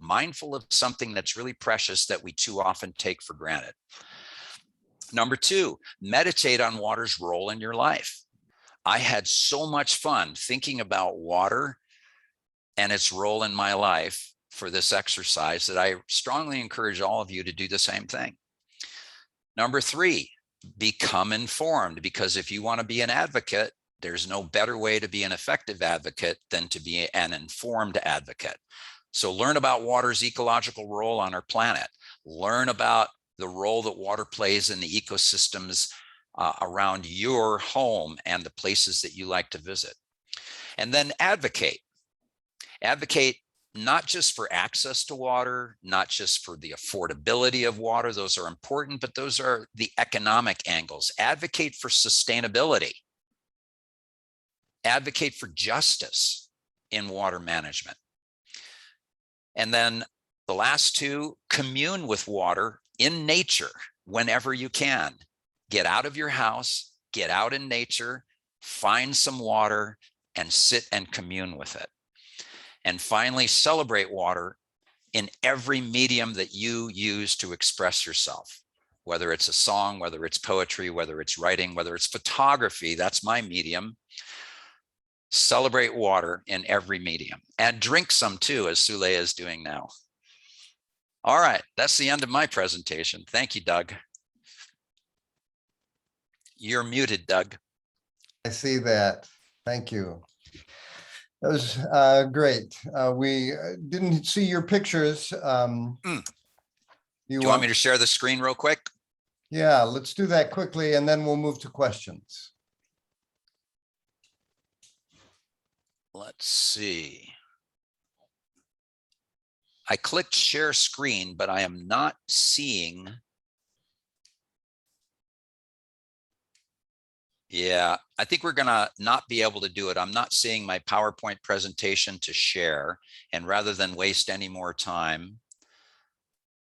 of something that's really precious that we too often take for granted. Number two, meditate on water's role in your life. I had so much fun thinking about water and its role in my life for this exercise that I strongly encourage all of you to do the same thing. Number three, become informed, because if you want to be an advocate, there's no better way to be an effective advocate than to be an informed advocate. So learn about water's ecological role on our planet. Learn about the role that water plays in the ecosystems around your home and the places that you like to visit. And then advocate. Advocate not just for access to water, not just for the affordability of water, those are important, but those are the economic angles. Advocate for sustainability. Advocate for justice in water management. And then the last two, commune with water in nature whenever you can. Get out of your house, get out in nature, find some water, and sit and commune with it. And finally, celebrate water in every medium that you use to express yourself, whether it's a song, whether it's poetry, whether it's writing, whether it's photography, that's my medium. Celebrate water in every medium and drink some too, as Sule is doing now. All right, that's the end of my presentation. Thank you, Doug. You're muted, Doug. I see that. Thank you. That was great. We didn't see your pictures. Do you want me to share the screen real quick? Yeah, let's do that quickly, and then we'll move to questions. Let's see. I clicked share screen, but I am not seeing. Yeah, I think we're gonna not be able to do it. I'm not seeing my PowerPoint presentation to share, and rather than waste any more time,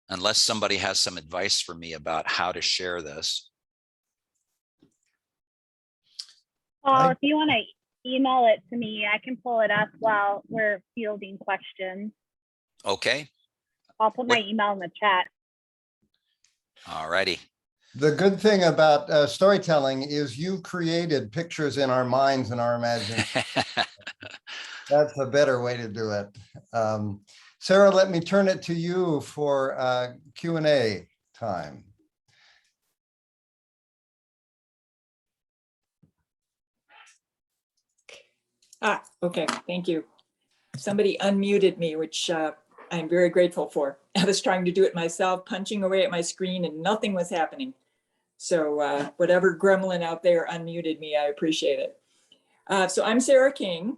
unless somebody has some advice for me about how to share this. Paul, if you want to email it to me, I can pull it up while we're fielding questions. Okay. I'll put my email in the chat. All righty. The good thing about storytelling is you created pictures in our minds and our imagination. That's a better way to do it. Sarah, let me turn it to you for Q&A time. Okay, thank you. Somebody unmuted me, which I'm very grateful for. I was trying to do it myself, punching away at my screen, and nothing was happening. So whatever gremlin out there unmuted me, I appreciate it. So I'm Sarah King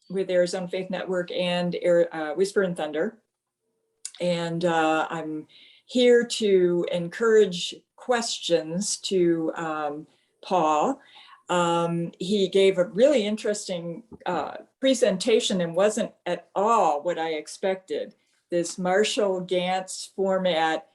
with Arizona Faith Network and Whisper and Thunder. And I'm here to encourage questions to Paul. He gave a really interesting presentation and wasn't at all what I expected. This Marshall Gantz format,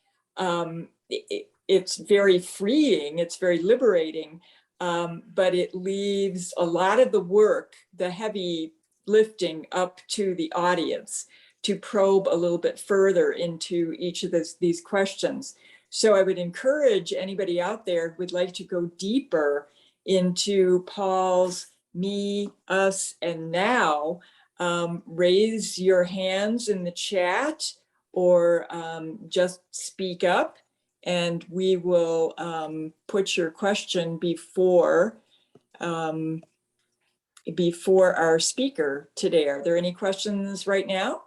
it's very freeing, it's very liberating, but it leaves a lot of the work, the heavy lifting, up to the audience to probe a little bit further into each of these questions. So I would encourage anybody out there who would like to go deeper into Paul's me, us, and now, raise your hands in the chat or just speak up, and we will put your question before our speaker today. Are there any questions right now?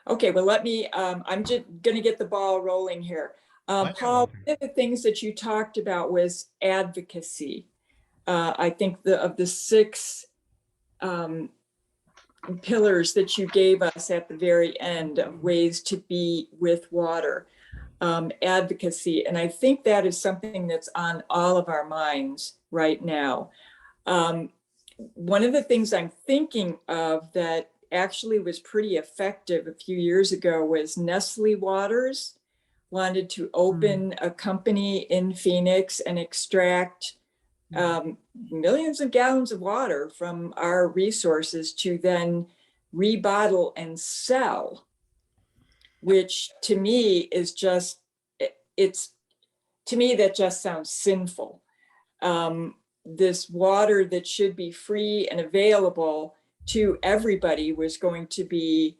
Okay, well, let me, I'm just going to get the ball rolling here. Paul, one of the things that you talked about was advocacy. I think of the 6 pillars that you gave us at the very end of ways to be with water, advocacy. And I think that is something that's on all of our minds right now. One of the things I'm thinking of that actually was pretty effective a few years ago was Nestle Waters wanted to open a company in Phoenix and extract millions of gallons of water from our resources to then rebottle and sell, which to me is just, to me that just sounds sinful. This water that should be free and available to everybody was going to be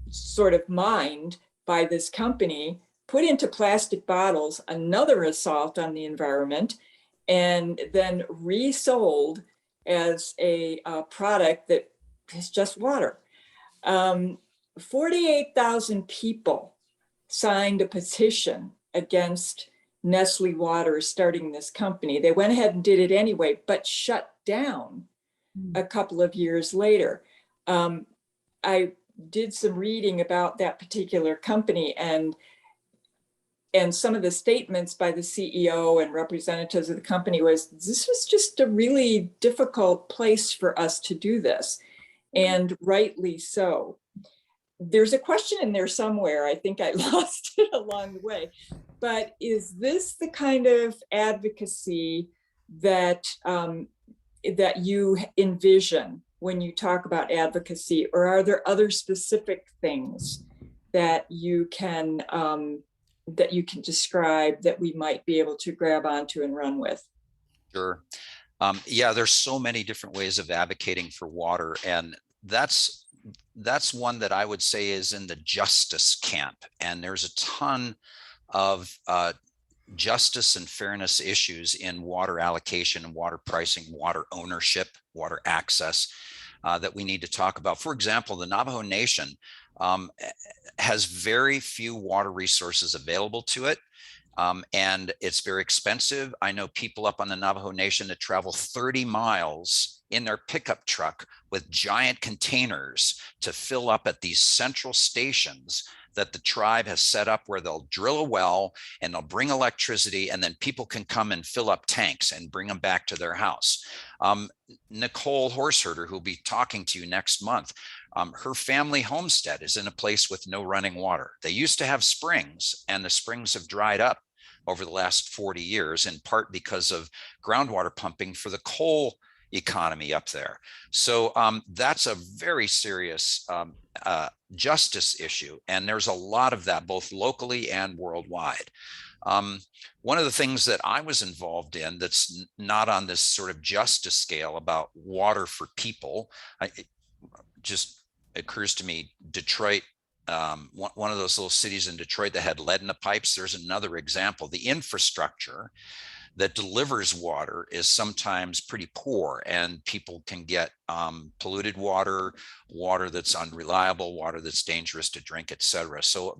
sort of mined by this company, put into plastic bottles, another assault on the environment, and then resold as a product that is just water. 48,000 people signed a petition against Nestle Waters starting this company. They went ahead and did it anyway, but shut down a couple of years later. I did some reading about that particular company, and some of the statements by the CEO and representatives of the company was, this was just a really difficult place for us to do this, and rightly so. There's a question in there somewhere, I think I lost it along the way, but is this the kind of advocacy that that you envision when you talk about advocacy, or are there other specific things that you can describe that we might be able to grab onto and run with? Sure. Yeah, there's so many different ways of advocating for water, and that's one that I would say is in the justice camp. And there's a ton of justice and fairness issues in water allocation and water pricing, water ownership, water access that we need to talk about. For example, the Navajo Nation has very few water resources available to it. And it's very expensive. I know people up on the Navajo Nation that travel 30 miles in their pickup truck with giant containers to fill up at these central stations that the tribe has set up, where they'll drill a well and they'll bring electricity, and then people can come and fill up tanks and bring them back to their house. Nicole Horseherder, who'll be talking to you next month, her family homestead is in a place with no running water. They used to have springs, and the springs have dried up over the last 40 years, in part because of groundwater pumping for the coal economy up there. So that's a very serious justice issue. And there's a lot of that, both locally and worldwide. One of the things that I was involved in that's not on this sort of justice scale about water for people, it just occurs to me, Detroit, one of those little cities in Detroit that had lead in the pipes. There's another example. The infrastructure that delivers water is sometimes pretty poor, and people can get polluted water, water that's unreliable, water that's dangerous to drink, etc. So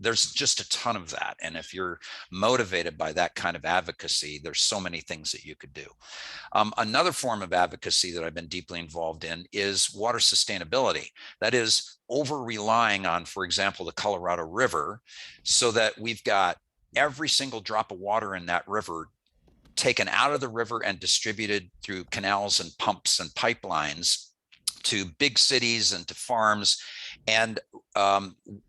there's just a ton of that. And if you're motivated by that kind of advocacy, there's so many things that you could do. Another form of advocacy that I've been deeply involved in is water sustainability. That is over relying on, for example, the Colorado River, so that we've got every single drop of water in that river taken out of the river and distributed through canals and pumps and pipelines to big cities and to farms. And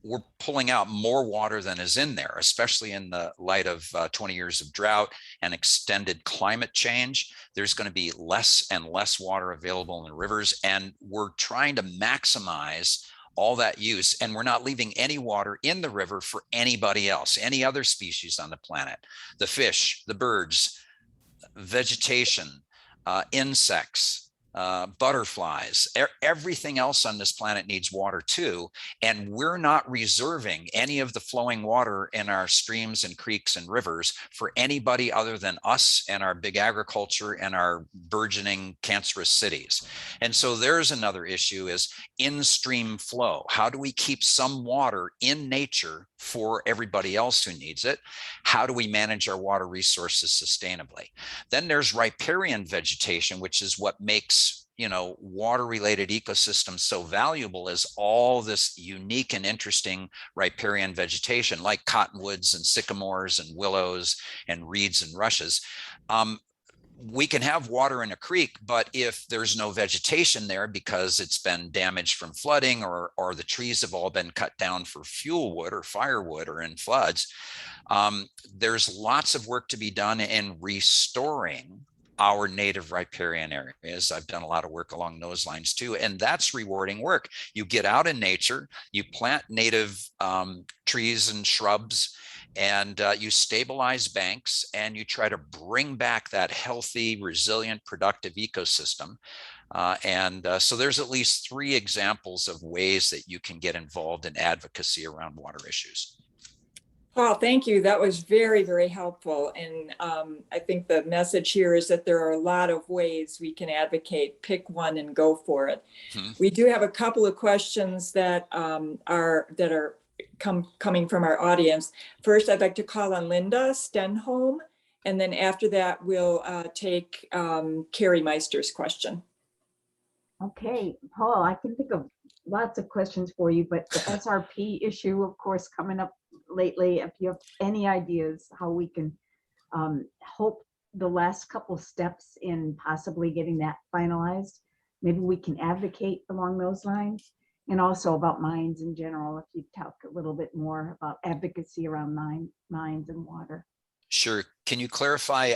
we're pulling out more water than is in there, especially in the light of 20 years of drought and extended climate change. There's going to be less and less water available in rivers, and we're trying to maximize all that use, and we're not leaving any water in the river for anybody else, any other species on the planet. The fish, the birds, vegetation, insects, butterflies. Everything else on this planet needs water too. And we're not reserving any of the flowing water in our streams and creeks and rivers for anybody other than us and our big agriculture and our burgeoning cancerous cities. And so there's another issue, is in-stream flow. How do we keep some water in nature for everybody else who needs it? How do we manage our water resources sustainably? Then there's riparian vegetation, which is what makes water related ecosystems so valuable, is all this unique and interesting riparian vegetation like cottonwoods and sycamores and willows and reeds and rushes. We can have water in a creek, but if there's no vegetation there because it's been damaged from flooding, or the trees have all been cut down for fuel wood or firewood or in floods, there's lots of work to be done in restoring our native riparian areas. I've done a lot of work along those lines too, and that's rewarding work. You get out in nature, you plant native trees and shrubs, and you stabilize banks, and you try to bring back that healthy, resilient, productive ecosystem. So there's at least 3 examples of ways that you can get involved in advocacy around water issues. Paul, thank you. That was very, very helpful. And I think the message here is that there are a lot of ways we can advocate. Pick one and go for it. We do have a couple of questions that are coming from our audience. First, I'd like to call on Linda Stenholm, and then after that, we'll take Carrie Meister's question. Okay, Paul, I can think of lots of questions for you, but the SRP issue, of course, coming up lately, if you have any ideas how we can hope the last couple steps in possibly getting that finalized, maybe we can advocate along those lines. And also about mines in general, if you talk a little bit more about advocacy around mines and water. Sure. Can you clarify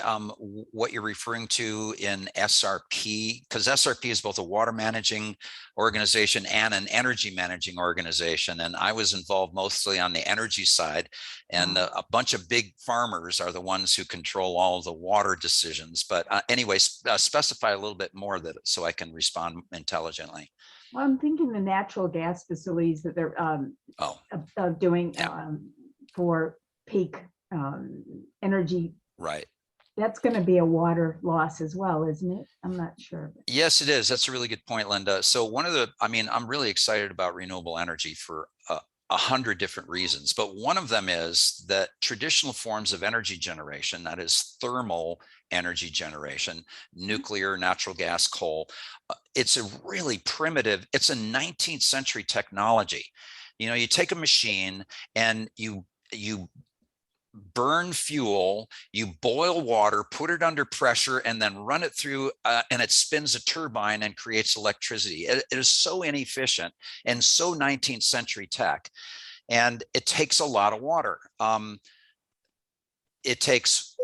what you're referring to in SRP? Because SRP is both a water managing organization and an energy managing organization. And I was involved mostly on the energy side. And a bunch of big farmers are the ones who control all of the water decisions. But anyway, specify a little bit more so I can respond intelligently. Well, I'm thinking the natural gas facilities that they're doing for peak energy. Right. That's going to be a water loss as well, isn't it? I'm not sure. Yes, it is. That's a really good point, Linda. So I'm really excited about renewable energy for 100 different reasons, but one of them is that traditional forms of energy generation, that is thermal energy generation, nuclear, natural gas, coal, it's a really primitive, it's a 19th century technology. You take a machine and you burn fuel, you boil water, put it under pressure, and then run it through, and it spins a turbine and creates electricity. It is so inefficient and so 19th century tech, and it takes a lot of water. It takes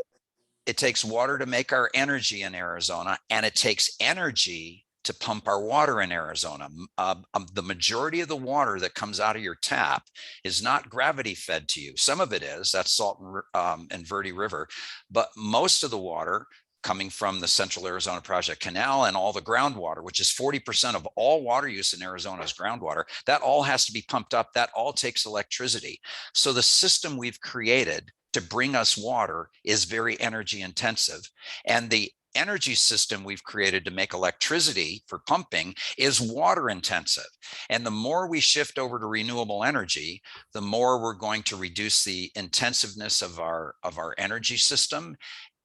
water to make our energy in Arizona, and it takes energy to pump our water in Arizona. The majority of the water that comes out of your tap is not gravity fed to you. Some of it is, that's Salt and Verde River, but most of the water coming from the Central Arizona Project Canal and all the groundwater, which is 40% of all water use in Arizona is groundwater, that all has to be pumped up. That all takes electricity. So the system we've created to bring us water is very energy intensive. And the energy system we've created to make electricity for pumping is water intensive. And the more we shift over to renewable energy, the more we're going to reduce the intensiveness of our energy system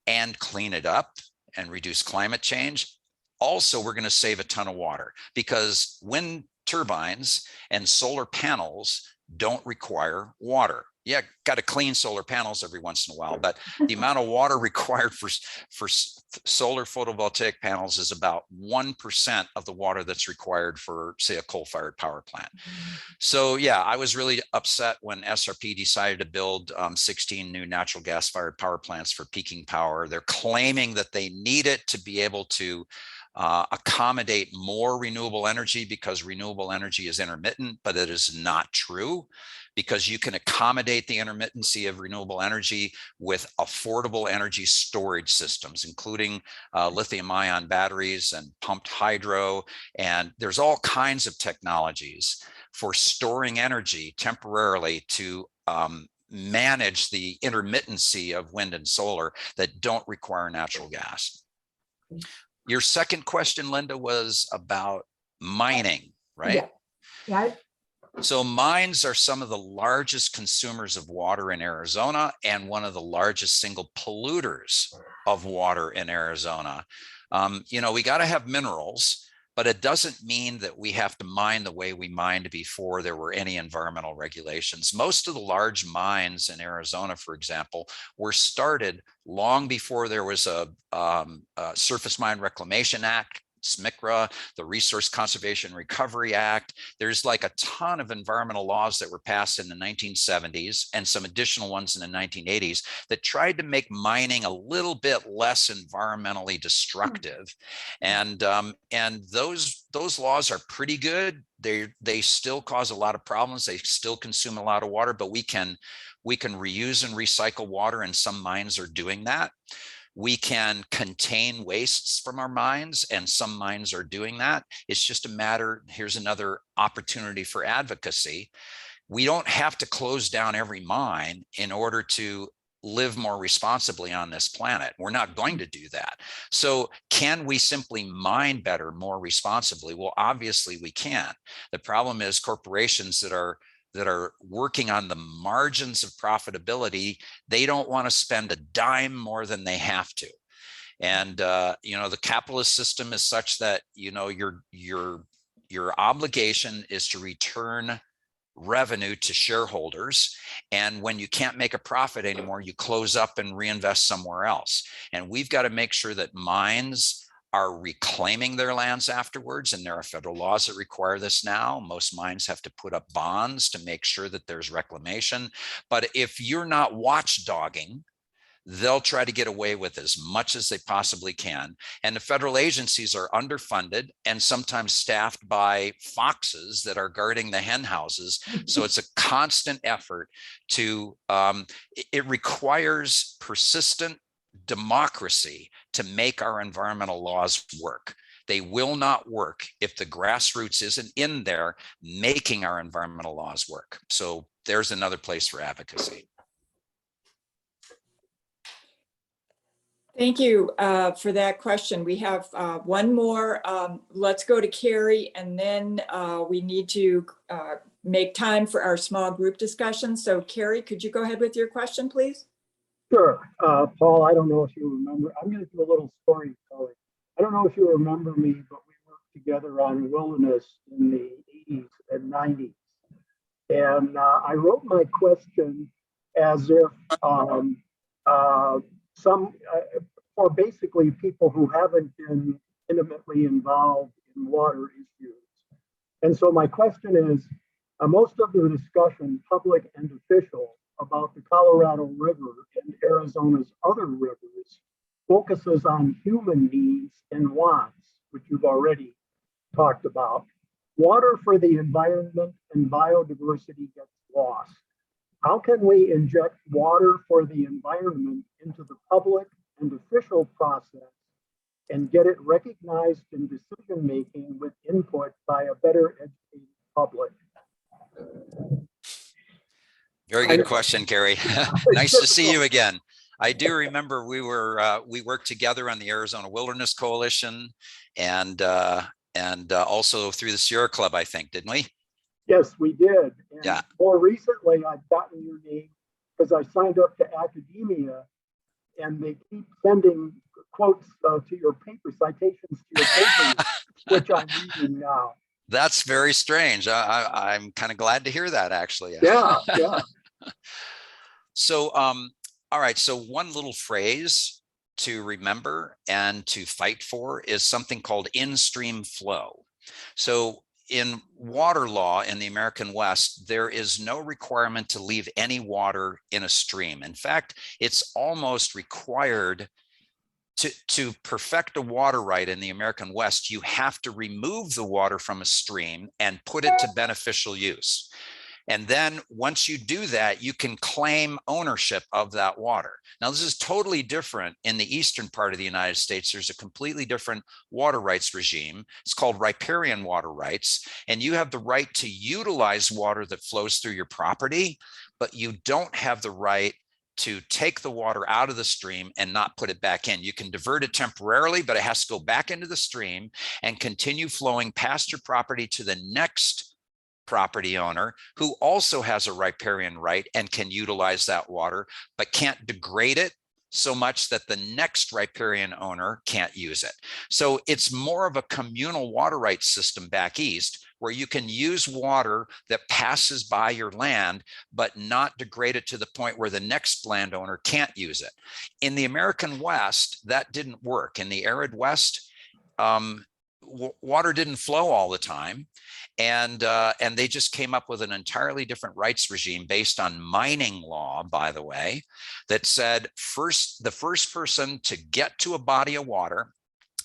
and clean it up and reduce climate change. Also, we're going to save a ton of water because wind turbines and solar panels don't require water. Yeah, got to clean solar panels every once in a while, but the amount of water required for solar photovoltaic panels is about 1% of the water that's required for, say, a coal-fired power plant. So yeah, I was really upset when SRP decided to build 16 new natural gas-fired power plants for peaking power. They're claiming that they need it to be able to accommodate more renewable energy because renewable energy is intermittent, but it is not true, because you can accommodate the intermittency of renewable energy with affordable energy storage systems, including lithium-ion batteries and pumped hydro. And there's all kinds of technologies for storing energy temporarily to manage the intermittency of wind and solar that don't require natural gas. Your second question, Linda, was about mining, right? Yeah. So mines are some of the largest consumers of water in Arizona and one of the largest single polluters of water in Arizona. You know, we got to have minerals, but it doesn't mean that we have to mine the way we mined before there were any environmental regulations. Most of the large mines in Arizona, for example, were started long before there was a Surface Mine Reclamation Act, SMCRA, the Resource Conservation Recovery Act. There's like a ton of environmental laws that were passed in the 1970s and some additional ones in the 1980s that tried to make mining a little bit less environmentally destructive. And those laws are pretty good. They still cause a lot of problems. They still consume a lot of water, but we can reuse and recycle water, and some mines are doing that. We can contain wastes from our mines, and some mines are doing that. It's just a matter, here's another opportunity for advocacy. We don't have to close down every mine in order to live more responsibly on this planet. We're not going to do that. So can we simply mine better, more responsibly? Well, obviously we can. The problem is corporations that are working on the margins of profitability, they don't want to spend a dime more than they have to. And you know, the capitalist system is such that, you know, your obligation is to return revenue to shareholders. And when you can't make a profit anymore, you close up and reinvest somewhere else. And we've got to make sure that mines are reclaiming their lands afterwards, and there are federal laws that require this now. Most mines have to put up bonds to make sure that there's reclamation. But if you're not watchdogging, they'll try to get away with as much as they possibly can. And the federal agencies are underfunded and sometimes staffed by foxes that are guarding the hen houses. So it's a constant effort to, it requires persistent democracy to make our environmental laws work. They will not work if the grassroots isn't in there making our environmental laws work. So there's another place for advocacy. Thank you for that question. We have one more. Let's go to Carrie, and then we need to make time for our small group discussion. So Carrie, could you go ahead with your question, please? Sure. Paul, I don't know if you remember. I'm going to do a little storytelling. I don't know if you remember me, but we worked together on wilderness in the 80s and 90s. And I wrote my question as if for basically people who haven't been intimately involved in water issues. And so my question is, most of the discussion, public and official, about the Colorado River and Arizona's other rivers focuses on human needs and wants, which you've already talked about. Water for the environment and biodiversity gets lost. How can we inject water for the environment into the public and official process and get it recognized in decision-making with input by a better educated public? Very good question, Carrie. Nice to see you again. I do remember we worked together on the Arizona Wilderness Coalition and also through the Sierra Club, I think, didn't we? Yes, we did. And yeah. More recently, I've gotten your name because I signed up to academia, and they keep sending quotes to your paper, citations to your papers, which I'm reading now. That's very strange. I'm kind of glad to hear that, actually. Yeah, yeah. So, all right. So one little phrase to remember and to fight for is something called in-stream flow. So in water law in the American West, there is no requirement to leave any water in a stream. In fact, it's almost required to perfect a water right in the American West, you have to remove the water from a stream and put it to beneficial use. And then once you do that, you can claim ownership of that water. Now, this is totally different in the eastern part of the United States. There's a completely different water rights regime. It's called riparian water rights. And you have the right to utilize water that flows through your property, but you don't have the right to take the water out of the stream and not put it back in. You can divert it temporarily, but it has to go back into the stream and continue flowing past your property to the next property owner who also has a riparian right and can utilize that water, but can't degrade it so much that the next riparian owner can't use it. So it's more of a communal water rights system back east, where you can use water that passes by your land, but not degrade it to the point where the next landowner can't use it. In the American West, that didn't work. In the arid West, water didn't flow all the time. And they just came up with an entirely different rights regime based on mining law, by the way, that said the first person to get to a body of water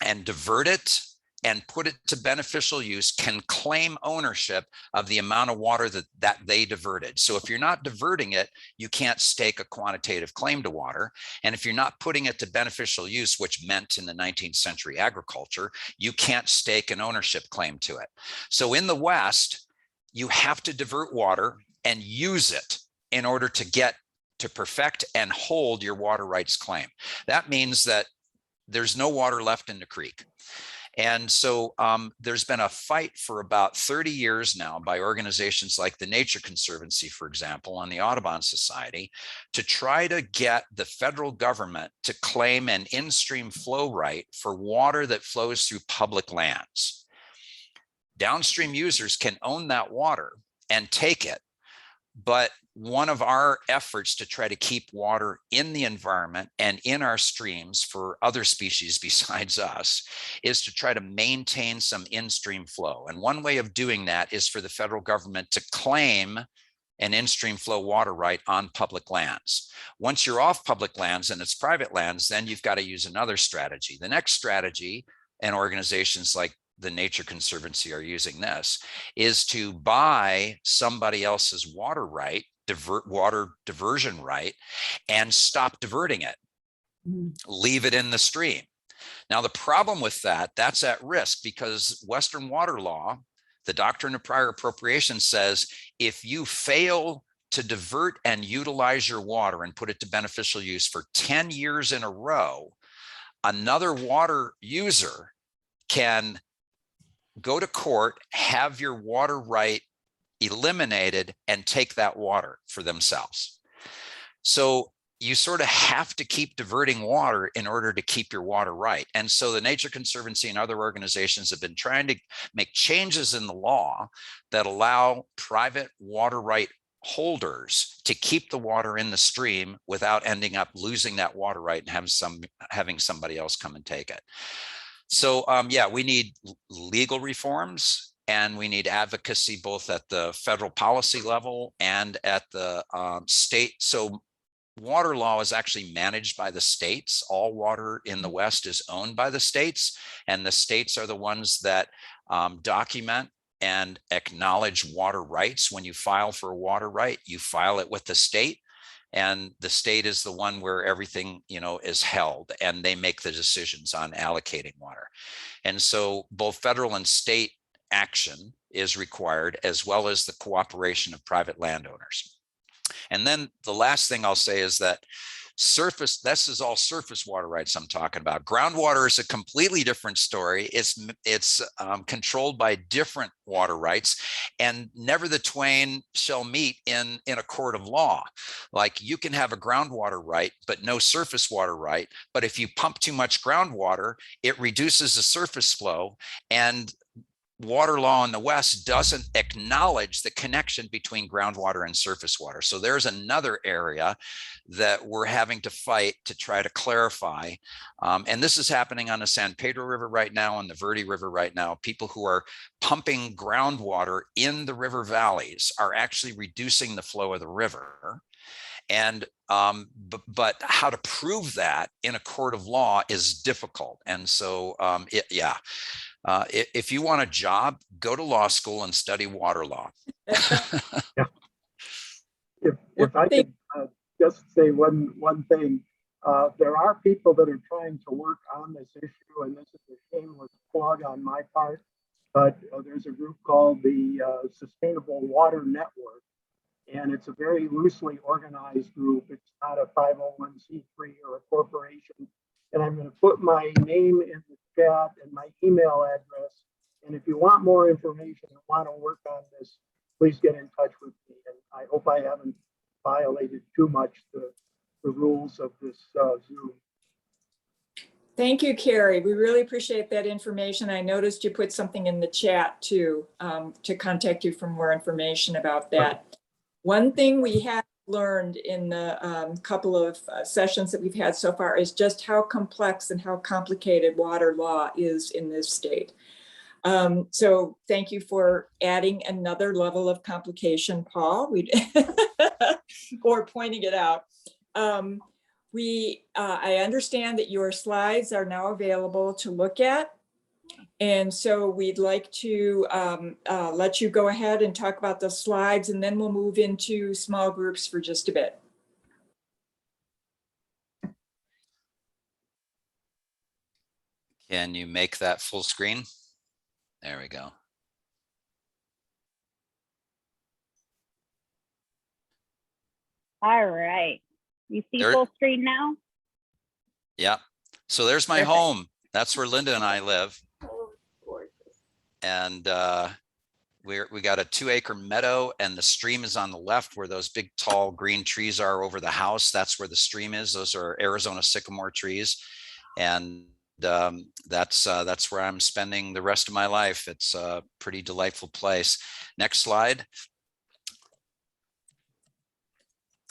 and divert it and put it to beneficial use can claim ownership of the amount of water that they diverted. So if you're not diverting it, you can't stake a quantitative claim to water. And if you're not putting it to beneficial use, which meant in the 19th century agriculture, you can't stake an ownership claim to it. So in the West, you have to divert water and use it in order to perfect and hold your water rights claim. That means that there's no water left in the creek. And so there's been a fight for about 30 years now by organizations like the Nature Conservancy, for example, and the Audubon Society, to try to get the federal government to claim an in-stream flow right for water that flows through public lands. Downstream users can own that water and take it. But one of our efforts to try to keep water in the environment and in our streams for other species besides us is to try to maintain some in-stream flow. And one way of doing that is for the federal government to claim an in-stream flow water right on public lands. Once you're off public lands and it's private lands, then you've got to use another strategy. The next strategy, and organizations like the Nature Conservancy are using this, is to buy somebody else's water right, water diversion right, and stop diverting it, leave it in the stream. Now, the problem with that's at risk because Western water law, the doctrine of prior appropriation, says if you fail to divert and utilize your water and put it to beneficial use for 10 years in a row, another water user can go to court, have your water right eliminated, and take that water for themselves. So you sort of have to keep diverting water in order to keep your water right. And so the Nature Conservancy and other organizations have been trying to make changes in the law that allow private water right holders to keep the water in the stream without ending up losing that water right and having somebody else come and take it. So yeah, we need legal reforms and we need advocacy both at the federal policy level and at the state. So water law is actually managed by the states. All water in the West is owned by the states, and the states are the ones that document and acknowledge water rights. When you file for a water right, you file it with the state. And the state is the one where everything, is held, and they make the decisions on allocating water. And so both federal and state action is required, as well as the cooperation of private landowners. And then the last thing I'll say is that this is all surface water rights I'm talking about. Groundwater is a completely different story. It's controlled by different water rights, and never the twain shall meet in a court of law. Like, you can have a groundwater right, but no surface water right. But if you pump too much groundwater, it reduces the surface flow, and water law in the West doesn't acknowledge the connection between groundwater and surface water. So there's another area that we're having to fight to try to clarify. And this is happening on the San Pedro River right now, and the Verde River right now. People who are pumping groundwater in the river valleys are actually reducing the flow of the river. And but how to prove that in a court of law is difficult. And so if you want a job, go to law school and study water law. If I could just say one thing, there are people that are trying to work on this issue, and this is a shameless plug on my part, but there's a group called the Sustainable Water Network, and it's a very loosely organized group. It's not a 501c3 or a corporation. And I'm going to put my name in the chat and my email address. And if you want more information and want to work on this, please get in touch with me. And I hope I haven't violated too much the rules of this Zoom. Thank you, Carrie. We really appreciate that information. I noticed you put something in the chat too, to contact you for more information about that. One thing we have learned in the couple of sessions that we've had so far is just how complex and how complicated water law is in this state. So thank you for adding another level of complication, Paul, or pointing it out. I understand that your slides are now available to look at. And so we'd like to let you go ahead and talk about the slides, and then we'll move into small groups for just a bit. Can you make that full screen? There we go. All right. You see full screen now? Yeah. So there's my home. That's where Linda and I live. And we got a 2-acre meadow, and the stream is on the left where those big tall green trees are over the house. That's where the stream is. Those are Arizona sycamore trees. And that's where I'm spending the rest of my life. It's a pretty delightful place. Next slide.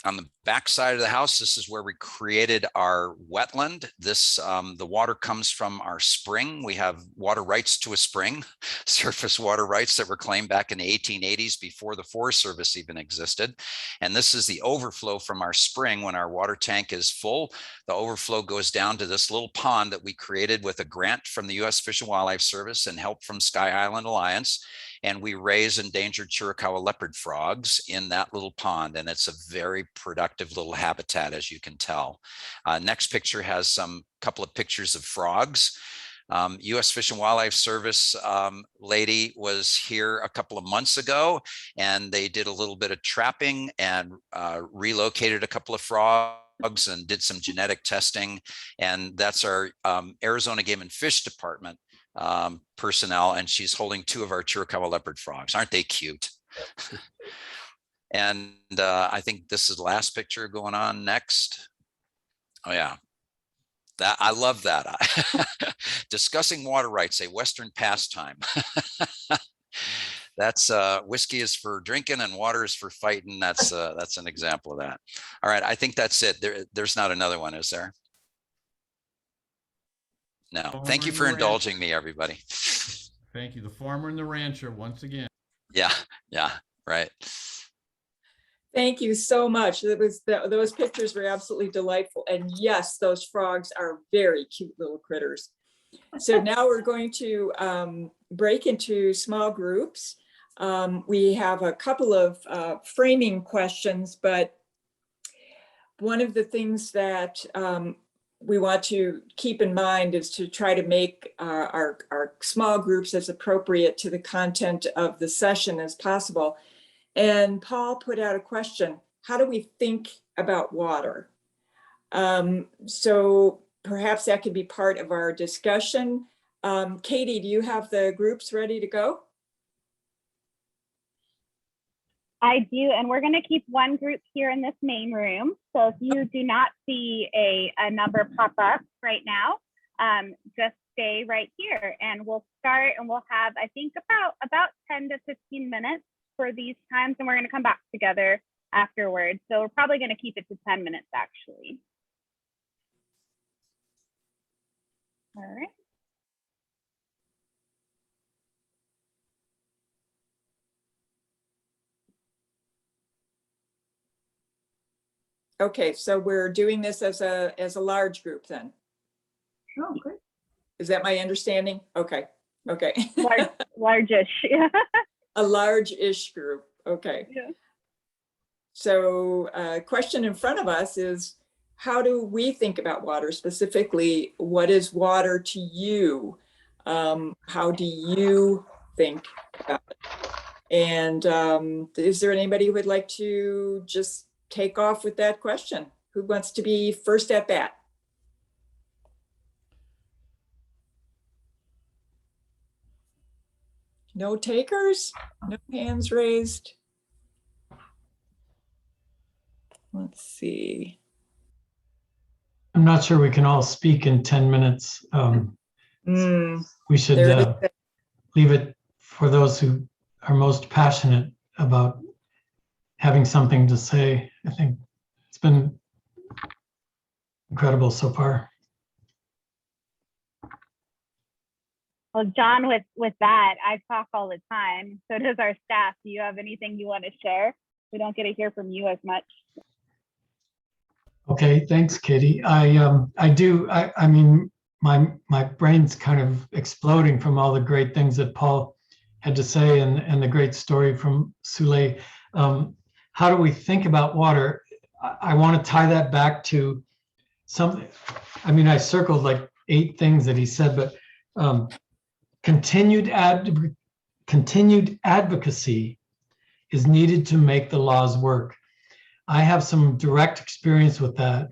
On the back side of the house, this is where we created our wetland. This, the water comes from our spring. We have water rights to a spring, surface water rights that were claimed back in the 1880s before the Forest Service even existed. And this is the overflow from our spring. When our water tank is full, the overflow goes down to this little pond that we created with a grant from the U.S. Fish and Wildlife Service and help from Sky Island Alliance. And we raise endangered Chiricahua leopard frogs in that little pond. And it's a very productive little habitat, as you can tell. Next picture has couple of pictures of frogs. U.S. Fish and Wildlife Service lady was here a couple of months ago, and they did a little bit of trapping and relocated a couple of frogs and did some genetic testing. And that's our Arizona Game and Fish Department personnel, and she's holding 2 of our Chiricahua leopard frogs. Aren't they cute? And I think this is the last picture going on next. Oh yeah, that I love that. Discussing water rights, a Western pastime. That's whiskey is for drinking and water is for fighting. That's an example of that. All right, I think that's it. There's not another one, is there? No. Thank you for indulging me, everybody. Thank you. The farmer and the rancher once again. Yeah, right. Thank you so much. Those pictures were absolutely delightful. And yes, those frogs are very cute little critters. So now we're going to break into small groups. We have a couple of framing questions, but one of the things that we want to keep in mind is to try to make our small groups as appropriate to the content of the session as possible. And Paul put out a question: how do we think about water? So perhaps that could be part of our discussion. Katie, do you have the groups ready to go? I do, and we're going to keep one group here in this main room. So if you do not see a number pop up right now, just stay right here, and we'll start, and we'll have, I think, about 10 to 15 minutes for these times, and we're going to come back together afterwards. So we're probably going to keep it to 10 minutes, actually. All right. Okay, so we're doing this as a large group then. Oh, great. Is that my understanding? Okay, okay. Largish. Yeah. A large-ish group, okay. Yeah. So question in front of us is, how do we think about water? Specifically, what is water to you? How do you think about it? And is there anybody who would like to just take off with that question? Who wants to be first at bat? No takers? No hands raised? Let's see. I'm not sure we can all speak in 10 minutes. We should leave it for those who are most passionate about having something to say. I think it's been incredible so far. Well, John, with that, I talk all the time. So does our staff. Do you have anything you want to share? We don't get to hear from you as much. Okay, thanks, Katie. I do. I mean, my brain's kind of exploding from all the great things that Paul had to say and the great story from Sule. How do we think about water? I want to tie that back to something. I mean, I circled like 8 things that he said, but continued advocacy is needed to make the laws work. I have some direct experience with that.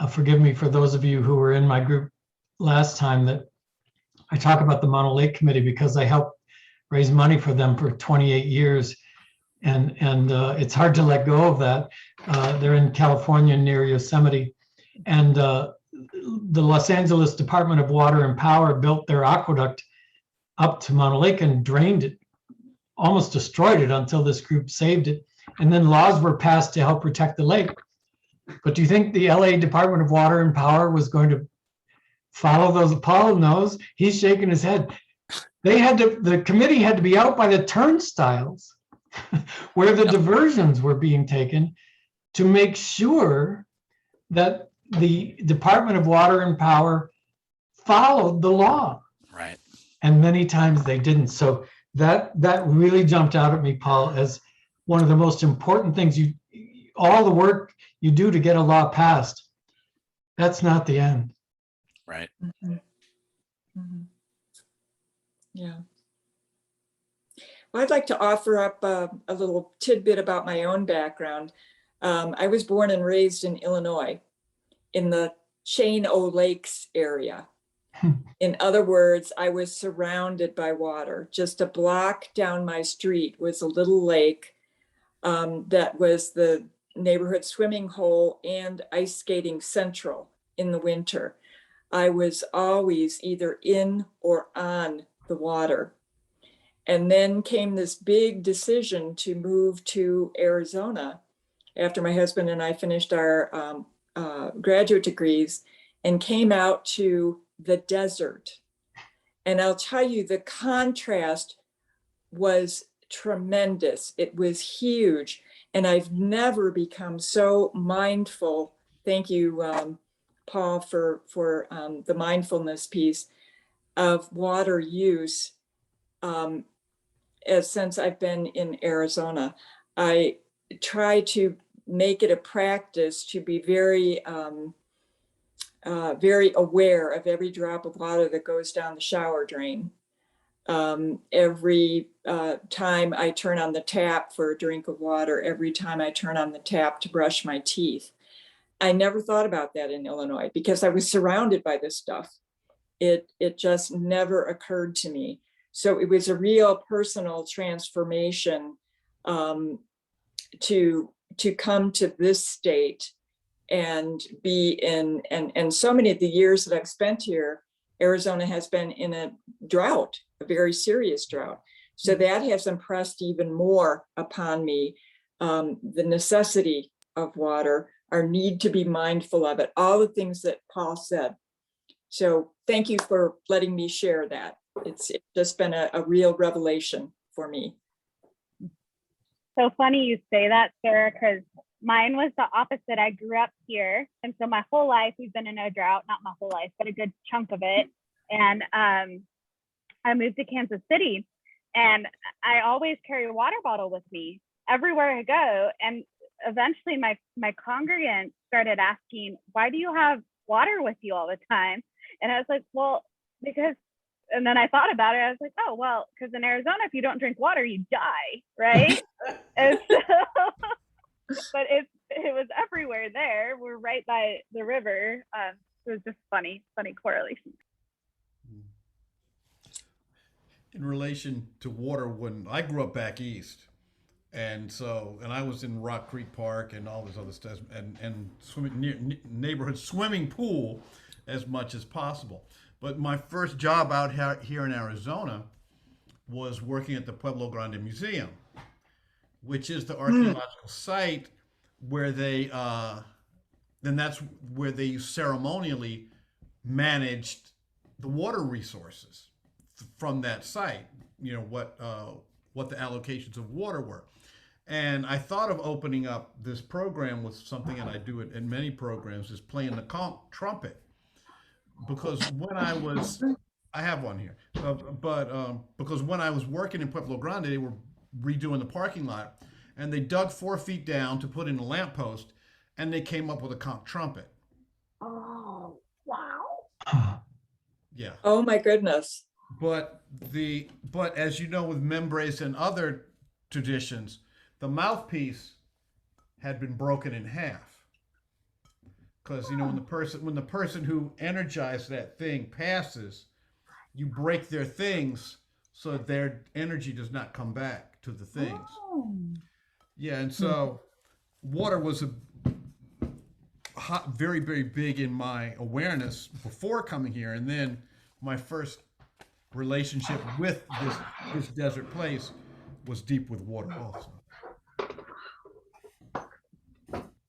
Forgive me for those of you who were in my group last time that I talk about the Mono Lake Committee because I helped raise money for them for 28 years. And it's hard to let go of that. They're in California near Yosemite. And the Los Angeles Department of Water and Power built their aqueduct up to Mono Lake and drained it, almost destroyed it until this group saved it. And then laws were passed to help protect the lake. But do you think the LA Department of Water and Power was going to follow those? Paul knows, he's shaking his head. The committee had to be out by the turnstiles where the diversions were being taken to make sure that the Department of Water and Power followed the law. Right. And many times they didn't. So that really jumped out at me, Paul, as one of the most important things. All the work you do to get a law passed, that's not the end. Right. Mm-hmm. Mm-hmm. Yeah. Well, I'd like to offer up a little tidbit about my own background. I was born and raised in Illinois, in the Chain O Lakes area. In other words, I was surrounded by water. Just a block down my street was a little lake that was the neighborhood swimming hole and ice skating central in the winter. I was always either in or on the water. And then came this big decision to move to Arizona after my husband and I finished our graduate degrees and came out to the desert. And I'll tell you, the contrast was tremendous. It was huge. And I've never become so mindful. Thank you, Paul, for the mindfulness piece of water use since I've been in Arizona. I try to make it a practice to be very very aware of every drop of water that goes down the shower drain. Every time I turn on the tap for a drink of water, every time I turn on the tap to brush my teeth. I never thought about that in Illinois because I was surrounded by this stuff. It just never occurred to me. So it was a real personal transformation to come to this state and be in, and so many of the years that I've spent here, Arizona has been in a drought, a very serious drought. So that has impressed even more upon me the necessity of water, our need to be mindful of it, all the things that Paul said. So thank you for letting me share that. It's just been a real revelation for me. So funny you say that, Sarah, because Mine was the opposite. I grew up here. And so my whole life, we've been in a drought, not my whole life, but a good chunk of it. And I moved to Kansas City, and I always carry a water bottle with me everywhere I go. And eventually my congregants started asking, why do you have water with you all the time? And I was like, well, because, and then I thought about it. I was like, oh, well, because in Arizona, if you don't drink water, you die, right? And so, but it was everywhere there. We're right by the river. It was just funny correlation. In relation to water, when I grew up back east, and I was in Rock Creek Park and all this other stuff, and swimming near neighborhood swimming pool as much as possible. But my first job out here in Arizona was working at the Pueblo Grande Museum, which is the archaeological site where that's where they ceremonially managed the water resources from that site. You know, what the allocations of water were. And I thought of opening up this program with something, and I do it in many programs, is playing the Comp Trumpet. Because when I have one here, because when I was working in Pueblo Grande, they were redoing the parking lot, and they dug 4 feet down to put in a lamppost, and they came up with a Comp Trumpet. Oh, wow. Yeah. Oh my goodness. But as you know, with membres and other traditions, the mouthpiece had been broken in half. Because, you know, when the person who energized that thing passes, you break their things so that their energy does not come back to the things. Oh. Yeah, and so water was very, very big in my awareness before coming here, and then my first relationship with this desert place was deep with water also.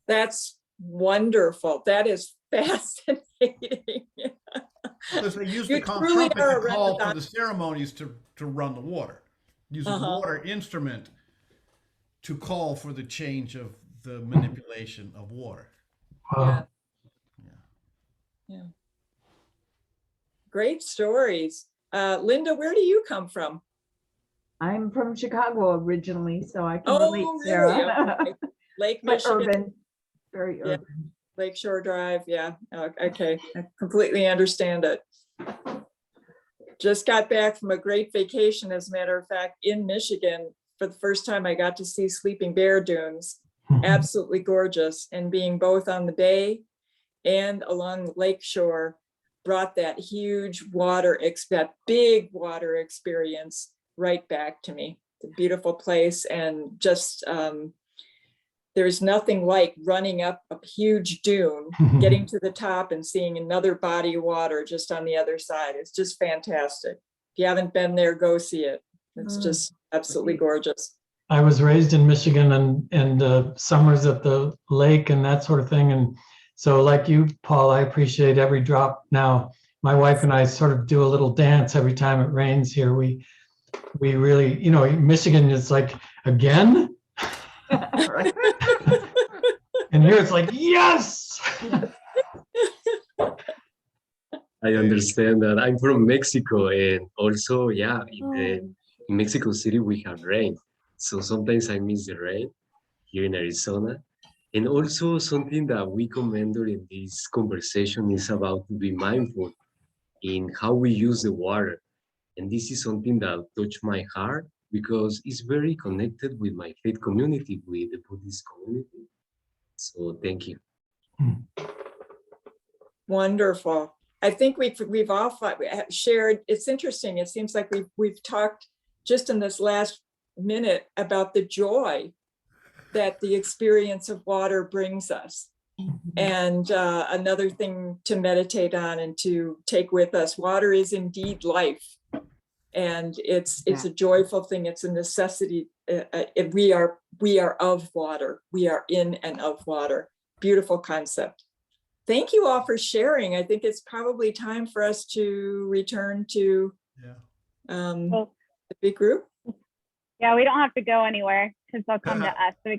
That's wonderful. That is fascinating. Because they used You the Comp truly Trumpet are to a call for renaissance- the ceremonies to run the water. Use a water instrument to call for the change of the manipulation of water. Yeah. Great stories. Linda, where do you come from? I'm from Chicago originally, so I can Oh, relate, really? Sarah. Okay. Lake But Michigan. urban, very Yeah. urban. Lakeshore Drive, yeah. Okay, I completely understand it. Just got back from a great vacation, as a matter of fact, in Michigan. For the first time, I got to see Sleeping Bear Dunes. Absolutely gorgeous. And being both on the bay and along the lakeshore brought that huge big water experience right back to me. It's a beautiful place, and just there's nothing like running up a huge dune, getting to the top and seeing another body of water just on the other side. It's just fantastic. If you haven't been there, go see it. It's just absolutely gorgeous. I was raised in Michigan and summers at the lake and that sort of thing. And so like you, Paul, I appreciate every drop. Now, my wife and I sort of do a little dance every time it rains here. We really, you know, Michigan is like, again? And here it's like, yes! I understand that. I'm from Mexico, and also, yeah, in Mexico City we have rain. So sometimes I miss the rain here in Arizona. And also something that we commend during this conversation is about to be mindful in how we use the water. And this is something that touched my heart because it's very connected with my faith community, with the Buddhist community. So thank you. Wonderful. I think we've all shared. It's interesting. It seems like we've talked just in this last minute about the joy that the experience of water brings us. And another thing to meditate on and to take with us, water is indeed life. And it's a joyful thing. It's a necessity. We are of water. We are in and of water. Beautiful concept. Thank you all for sharing. I think it's probably time for us to return to the big group. Yeah, we don't have to go anywhere because they'll come to us. So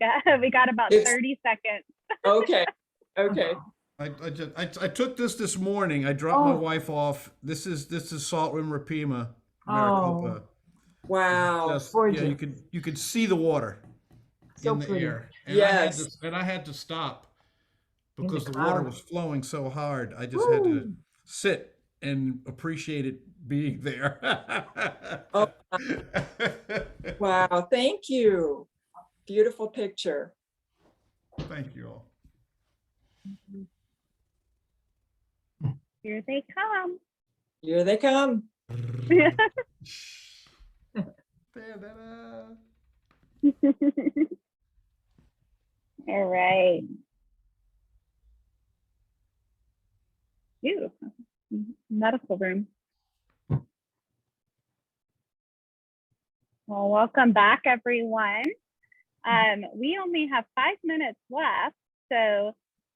we got about It's- 30 seconds. Okay, okay. I took this morning. I dropped my wife off. This is Salt Rim Rapima, Maricopa. Wow. Just, yeah, Gorgeous. you could see the water So in the pretty. air. And Yes. I had to stop In the because the water cloud. was flowing so hard. I just had to sit and appreciate it being there. Oh, wow, thank you. Beautiful picture. Thank you all. Here they come. Here they come. Da-da-da. All right. Ew, medical room. Well, welcome back, everyone. We only have 5 minutes left, so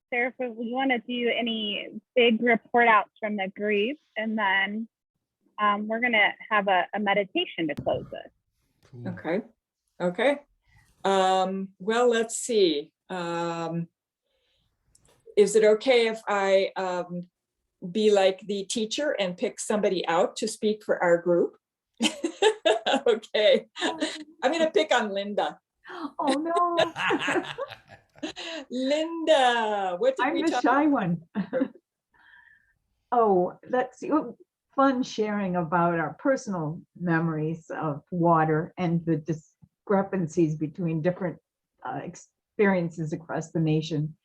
Sarah, if we want to do any big report outs from the group, and then we're going to have a meditation to close this. Cool. Okay, okay. Well, let's see. Is it okay if I be like the teacher and pick somebody out to speak for our group? Okay, I'm gonna pick on Linda. Oh, no. Linda, what did I'm we the talk shy one. Oh, let's see. Fun sharing about our personal memories of water and the discrepancies between different experiences across the nation.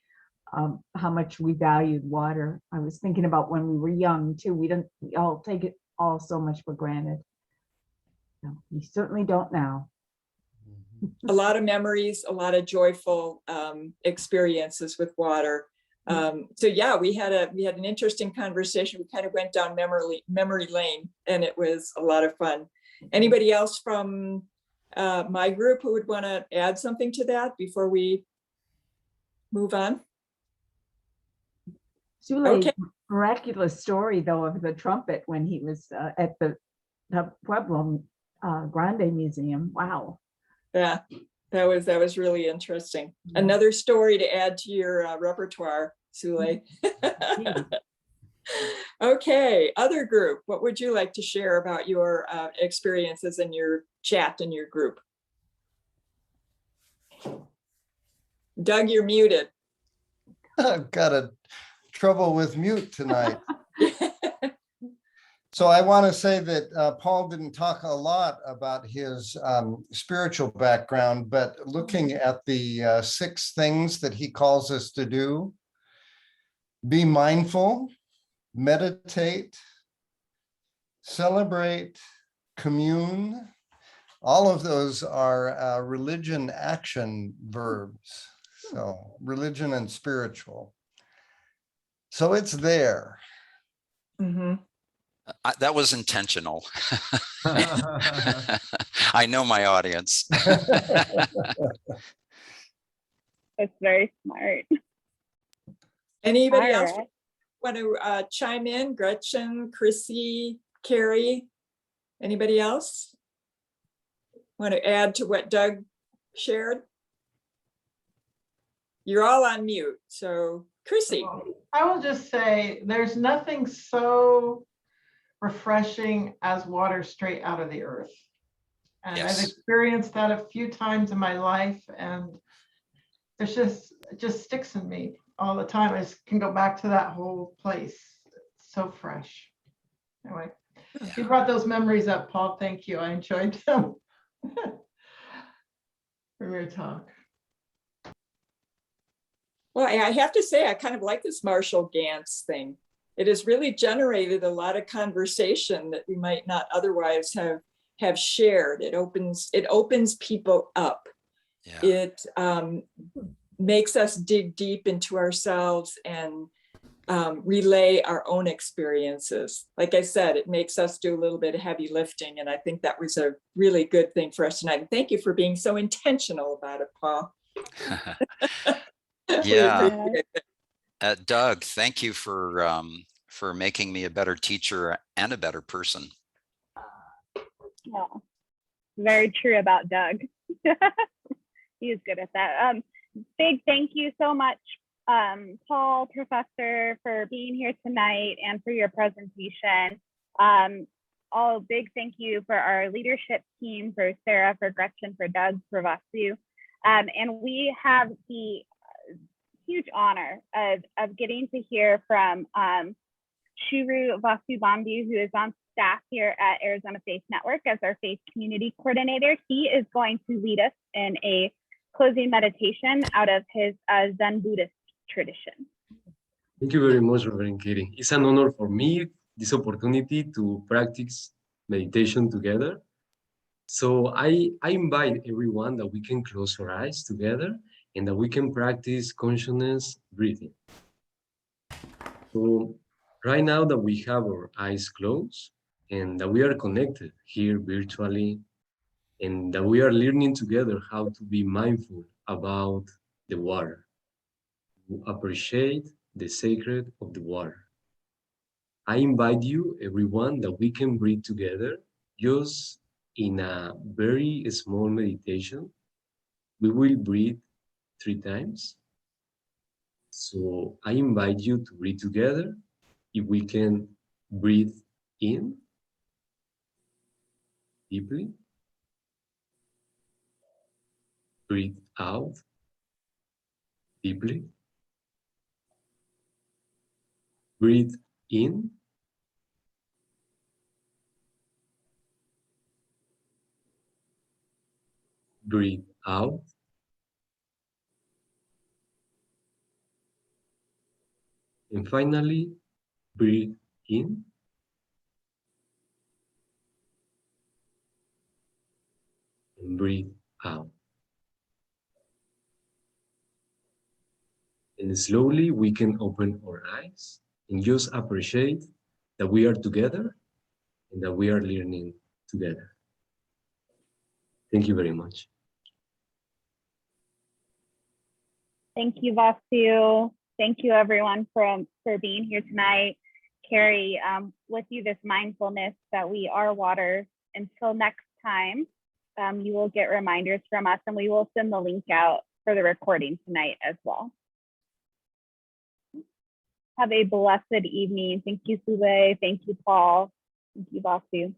How much we valued water. I was thinking about when we were young too. We all take it all so much for granted. No, we certainly don't now. a lot of memories, a lot of joyful experiences with water. So yeah, we had an interesting conversation. We kind of went down memory lane, and it was a lot of fun. Anybody else from my group who would want to add something to that before we move on? Sule, Okay. miraculous story though of the trumpet when he was at the Pueblo Grande Museum. Wow. Yeah, that was really interesting. Another story to add to your repertoire, Sule. Okay, other group, what would you like to share about your experiences in your chat in your group? Doug, you're muted. I've got a trouble with mute tonight. So I want to say that Paul didn't talk a lot about his spiritual background, but looking at the 6 things that he calls us to do: be mindful, meditate, celebrate, commune. All of those are religion action verbs. So religion and spiritual. So it's there. Mm-hmm. That was intentional. I know my audience. That's very smart. Anybody All else right. want to chime in? Gretchen, Chrissy, Carrie, anybody else want to add to what Doug shared? You're all on mute, so Chrissy. I will just say, there's nothing so refreshing as water straight out of the earth. And Yes. I've experienced that a few times in my life, and it just sticks in me all the time. I just can go back to that whole place. It's so fresh. Anyway, you brought those memories up, Paul. Thank you. I enjoyed them. From your talk. Well, I have to say, I kind of like this Marshall Gantz thing. It has really generated a lot of conversation that we might not otherwise have shared. It opens people up. Yeah. It makes us dig deep into ourselves and relay our own experiences. Like I said, it makes us do a little bit of heavy lifting. And I think that was a really good thing for us tonight. And thank you for being so intentional about it, Paul. Yeah. Doug, thank you for making me a better teacher and a better person. Yeah. very true about Doug. He's good at that. Big thank you so much, Paul, Professor, for being here tonight and for your presentation. All big thank you for our leadership team, for Sarah, for Gretchen, for Doug, for Vasu. And we have the huge honor of getting to hear from Shuru Vasubandhu, who is on staff here at Arizona Faith Network as our Faith Community Coordinator. He is going to lead us in a closing meditation out of his Zen Buddhist tradition. Thank you very much, Reverend Katie. It's an honor for me, this opportunity to practice meditation together. So I invite everyone that we can close our eyes together and that we can practice consciousness breathing. So right now that we have our eyes closed and that we are connected here virtually and that we are learning together how to be mindful about the water, to appreciate the sacred of the water. I invite you, everyone, that we can breathe together just in a very small meditation. We will breathe 3 times. So I invite you to breathe together. If we can breathe in deeply, breathe out deeply, breathe in, breathe out, and finally, breathe in, and breathe out. And slowly we can open our eyes and just appreciate that we are together and that we are learning together. Thank you very much. Thank you, Vasu. Thank you, everyone, for being here tonight. Carry with you this mindfulness that we are water. Until next time, you will get reminders from us, and we will send the link out for the recording tonight as well. Have a blessed evening. Thank you, Sule. Thank you, Paul. Thank you, Vasu.